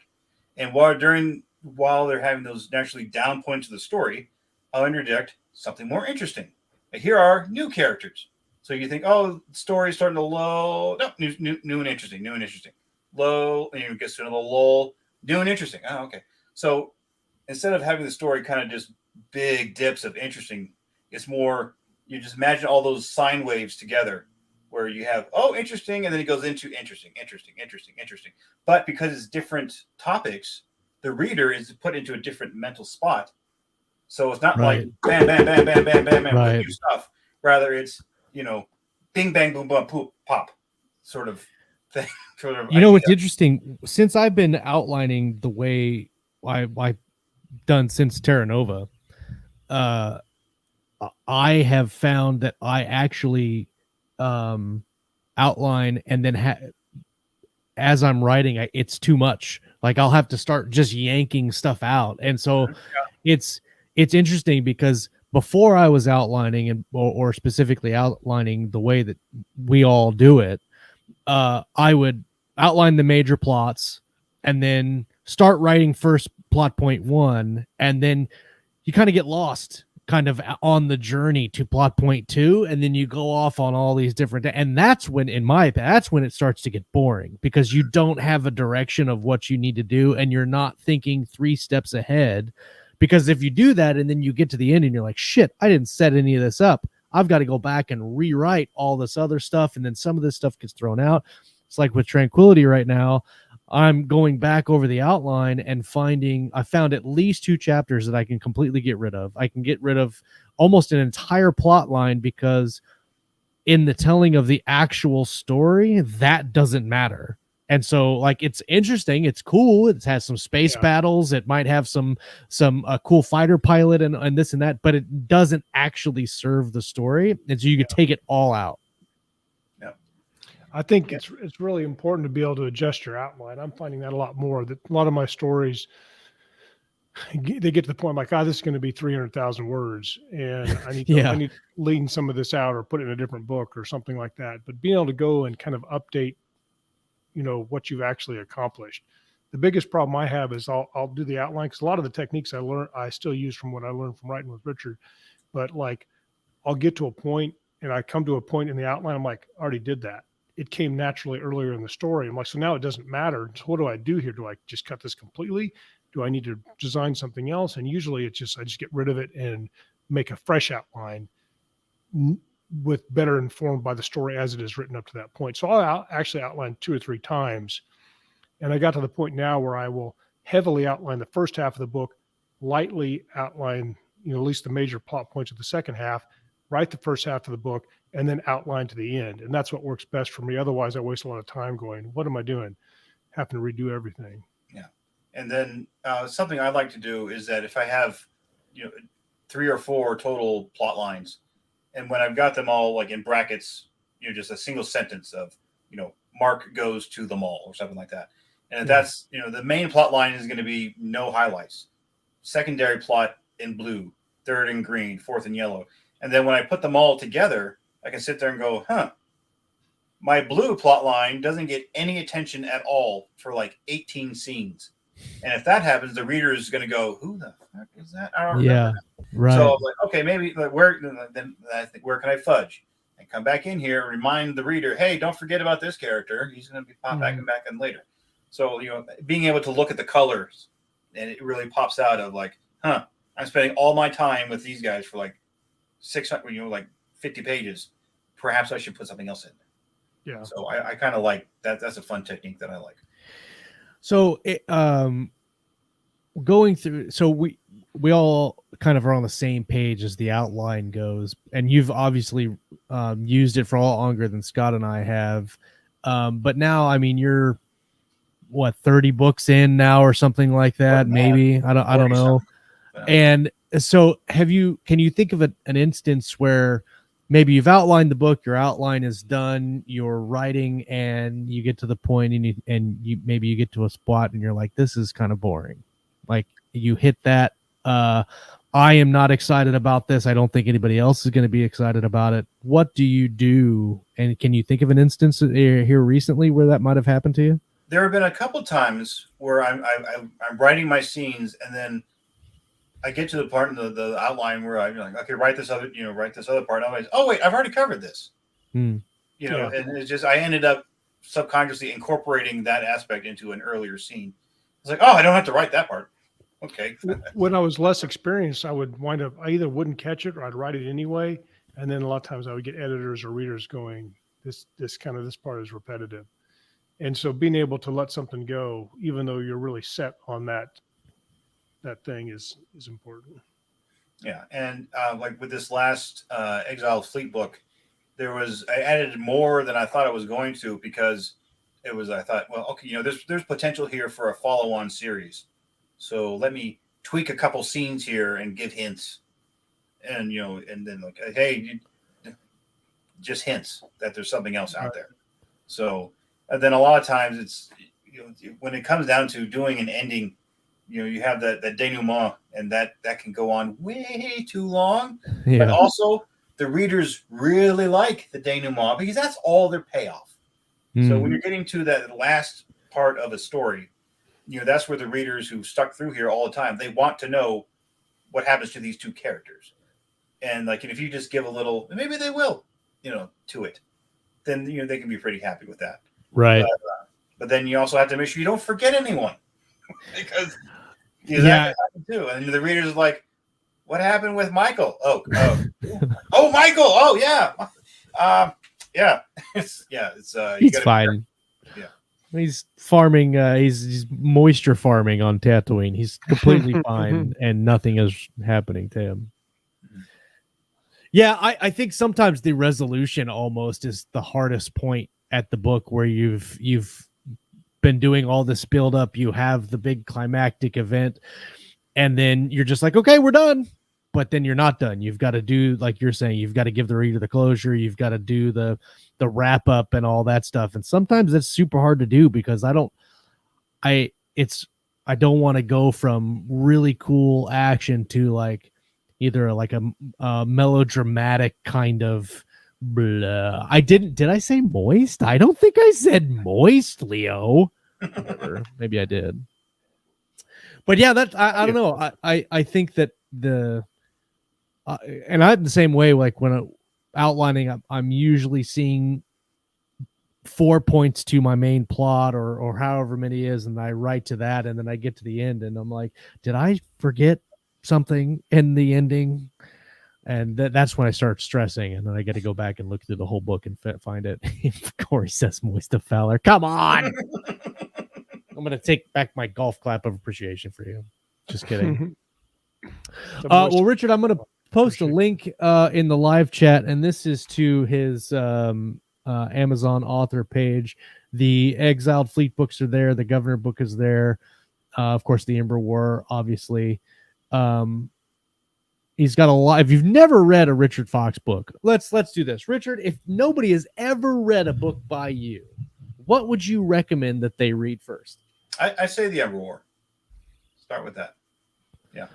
Speaker 13: And while they're having those naturally down points of the story, I'll interject something more interesting. Like, here are new characters. So you think, oh, the story's starting to lull. No, new and interesting, Low, and it gets to another lull. New and interesting. Oh, okay. So instead of having the story kind of just big dips of interesting, it's more, you just imagine all those sine waves together where you have, oh, interesting, and then it goes into interesting. But because it's different topics, the reader is put into a different mental spot. So it's not like bam, bam, bam, bam, bam, bam, bam, with new stuff. Rather, it's, bing, bang, boom, boom, poop, pop sort of thing.
Speaker 12: What's interesting, since I've been outlining the way I've done since Terra Nova, I have found that I actually outline, and then as I'm writing, it's too much. Like, I'll have to start just yanking stuff out. And so it's interesting because before I was outlining or specifically outlining the way that we all do it, I would outline the major plots and then start writing first plot point 1, and then you kind of get lost kind of on the journey to plot point 2, and then you go off on all these different, and that's when it starts to get boring, because you don't have a direction of what you need to do, and you're not thinking 3 steps ahead. Because if you do that and then you get to the end and you're like, shit, I didn't set any of this up, I've got to go back and rewrite all this other stuff, and then some of this stuff gets thrown out. It's like with Tranquility right now, I'm going back over the outline and I found at least 2 chapters that I can completely get rid of. I can get rid of almost an entire plot line, because in the telling of the actual story, that doesn't matter. And so, like, it's interesting, it's cool, it has some space battles, it might have some cool fighter pilot and this and that, but it doesn't actually serve the story, and so you could take it all out.
Speaker 6: I think it's really important to be able to adjust your outline. I'm finding that a lot more. That a lot of my stories, they get to the point like, this is going to be 300,000 words, and I need to lean some of this out or put it in a different book or something like that. But being able to go and kind of update, what you've actually accomplished. The biggest problem I have is I'll do the outline, because a lot of the techniques I still use from what I learned from writing with Richard. But like, I'll get to a point and I come to a point in the outline, I'm like, I already did that. It came naturally earlier in the story. I'm like, so now it doesn't matter. So what do I do here? Do I just cut this completely? Do I need to design something else? And usually I just get rid of it and make a fresh outline with better informed by the story as it is written up to that point. So I'll actually outline 2 or 3 times. And I got to the point now where I will heavily outline the first half of the book, lightly outline, at least the major plot points of the second half, write the first half of the book, and then outline to the end. And that's what works best for me. Otherwise, I waste a lot of time going, what am I doing? Having to redo everything.
Speaker 13: Yeah. And then something I like to do is that if I have, 3 or 4 total plot lines, and when I've got them all like in brackets, just a single sentence of, Mark goes to the mall or something like that. And if that's, the main plot line is going to be no highlights, secondary plot in blue, third in green, fourth in yellow. And then when I put them all together, I can sit there and go, my blue plot line doesn't get any attention at all for like 18 scenes. And if that happens, the reader is going to go, who the fuck is that? I don't remember that.
Speaker 12: Right.
Speaker 13: So I'm like, okay, maybe where can I fudge? And come back in here and remind the reader, hey, don't forget about this character. He's going to be back in later. So, being able to look at the colors, and it really pops out of like, I'm spending all my time with these guys for like 600, like 50 pages. Perhaps I should put something else in there.
Speaker 6: Yeah.
Speaker 13: So I kind of like that. That's a fun technique that I like.
Speaker 12: So going through, so we all kind of are on the same page as the outline goes, and you've obviously used it for a lot longer than Scott and I have. But now, I mean, you're what, 30 books in now or something like that, maybe. I don't know. And so can you think of an instance where maybe you've outlined the book, your outline is done, you're writing, and you get to the point and you maybe you get to a spot and you're like, this is kind of boring. Like you hit that, I am not excited about this. I don't think anybody else is going to be excited about it. What do you do? And can you think of an instance here recently where that might have happened to you?
Speaker 13: There have been a couple times where I'm writing my scenes, and then I get to the part in the outline where I'm like, okay, write this other part. I'm like, oh wait, I've already covered this. And it's just, I ended up subconsciously incorporating that aspect into an earlier scene. It's like, oh, I don't have to write that part. Okay.
Speaker 6: When I was less experienced, I would wind up, I either wouldn't catch it or I'd write it anyway. And then a lot of times I would get editors or readers going, this part is repetitive. And so being able to let something go, even though you're really set on that thing is important.
Speaker 13: Yeah. And like with this last Exiled Fleet book, I added more than I thought I was going to, because I thought, well, okay, there's potential here for a follow-on series. So let me tweak a couple scenes here and give hints. And, and then like, hey, just hints that there's something else out there. So, and then a lot of times it's, when it comes down to doing an ending, you have that denouement, and that can go on way too long. Yeah. But also the readers really like the denouement because that's all their payoff. So when you're getting to that last part of a story, that's where the readers who stuck through here all the time, they want to know what happens to these two characters. And like, if you just give a little, maybe they will, to it, then, they can be pretty happy with that.
Speaker 12: Right.
Speaker 13: But then you also have to make sure you don't forget anyone because that can happen too. And the readers are like, what happened with Michael? Oh, Michael. Oh yeah. It's
Speaker 12: he's fine.
Speaker 13: Yeah.
Speaker 12: He's farming. He's moisture farming on Tatooine. He's completely fine, and nothing is happening to him. Yeah, I think sometimes the resolution almost is the hardest point at the book, where you've been doing all this build up. You have the big climactic event, and then you're just like, okay, we're done. But then you're not done. You've got to do, like you're saying, you've got to give the reader the closure. You've got to do the wrap up and all that stuff. And sometimes it's super hard to do because I don't want to go from really cool action to like either like a melodramatic kind of blah. Did I say moist? I don't think I said moist, Leo. Maybe I did. But yeah, I don't know. I think that and I'm the same way. Like when I'm outlining, I'm usually seeing 4 points to my main plot or however many is, and I write to that, and then I get to the end, and I'm like, did I forget something in the ending? And that's when I start stressing, and then I got to go back and look through the whole book and find it. Corey says moist of Fowler. Come on. I'm going to take back my golf clap of appreciation for you. Just kidding. Well, Richard, I'm going to post a link in the live chat, and this is to his Amazon author page. The Exiled Fleet books are there. The Governor book is there. Of course, the Ember War, obviously. He's got a lot. If you've never read a Richard Fox book, let's do this. Richard, if nobody has ever read a book by you, what would you recommend that they read first?
Speaker 13: I say the Ember War. Start with that. Yeah.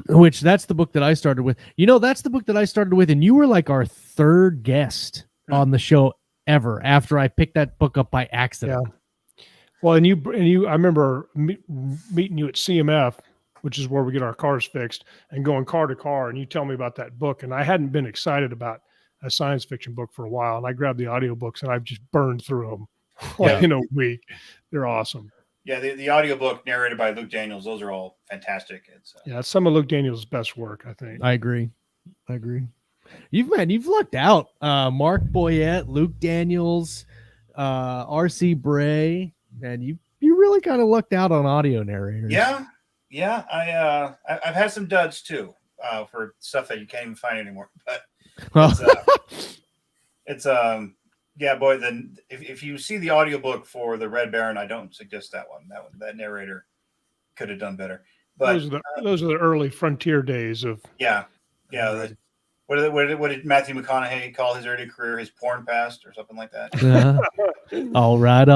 Speaker 12: Which that's the book that I started with. That's the book that I started with, and you were like our third guest on the show ever after I picked that book up by accident.
Speaker 6: Yeah. Well, and you, I remember meeting you at CMF, which is where we get our cars fixed, and going car to car, and you tell me about that book, and I hadn't been excited about a science fiction book for a while, and I grabbed the audiobooks and I've just burned through them in a week. They're awesome.
Speaker 13: Yeah, the audiobook narrated by Luke Daniels, those are all fantastic.
Speaker 6: It's some of Luke Daniels' best work, I think.
Speaker 12: I agree. You've lucked out. Mark Boyette, Luke Daniels, R.C. Bray, and you really kind of lucked out on audio narrators.
Speaker 13: Yeah. I've had some duds too for stuff that you can't even find anymore. But it's yeah, boy. Then if you see the audiobook for the Red Baron, I don't suggest that one. That narrator could have done better. But
Speaker 6: those are the early frontier days of
Speaker 13: yeah. What did Matthew McConaughey call his early career? His porn past or something like that.
Speaker 12: All right.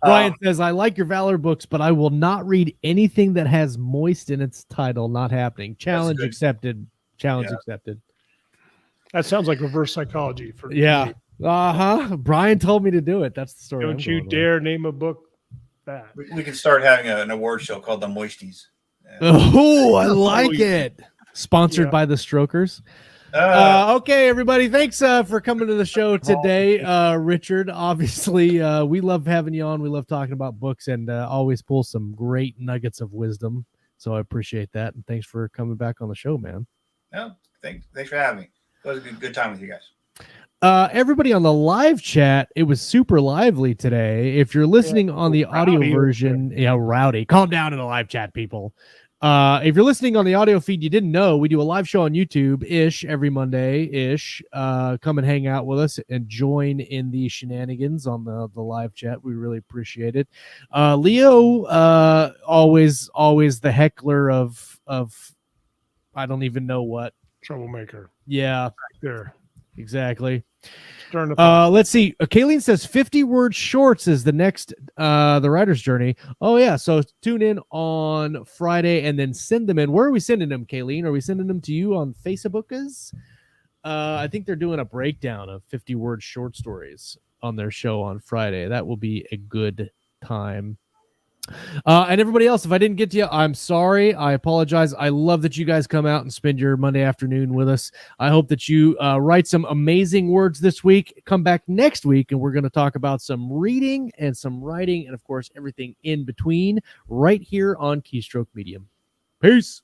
Speaker 12: Ryan says, I like your Valor books, but I will not read anything that has moist in its title. Not happening. Challenge accepted. Accepted.
Speaker 6: That sounds like reverse psychology. For
Speaker 12: me. Brian told me to do it. That's the story.
Speaker 6: Don't you dare name a book that.
Speaker 13: We can start having an award show called the Moisties.
Speaker 12: Oh, I like it. Sponsored by the Strokers. Okay, everybody. Thanks for coming to the show today. Richard, obviously, we love having you on. We love talking about books and always pull some great nuggets of wisdom. So I appreciate that. And thanks for coming back on the show, man.
Speaker 13: No, thanks for having me. It was a good time with you guys.
Speaker 12: Everybody on the live chat, it was super lively today. If you're listening on the audio version, rowdy. Calm down in the live chat, people. If you're listening on the audio feed, you didn't know we do a live show on YouTube every Monday. Come and hang out with us and join in the shenanigans on the live chat. We really appreciate it. Leo, always the heckler of I don't even know what.
Speaker 6: Troublemaker.
Speaker 12: Yeah.
Speaker 6: Right there.
Speaker 12: Exactly.
Speaker 6: Let's
Speaker 12: see. Kayleen says 50-word shorts is the next the writer's journey. Oh yeah, so tune in on Friday and then send them in. Where are we sending them, Kayleen? Are we sending them to you on Facebook? I think they're doing a breakdown of 50-word short stories on their show on Friday. That will be a good time. And everybody else, if I didn't get to you, I'm sorry. I apologize. I love that you guys come out and spend your Monday afternoon with us. I hope that you write some amazing words this week. Come back next week, and we're going to talk about some reading and some writing and, of course, everything in between right here on Keystroke Medium. Peace.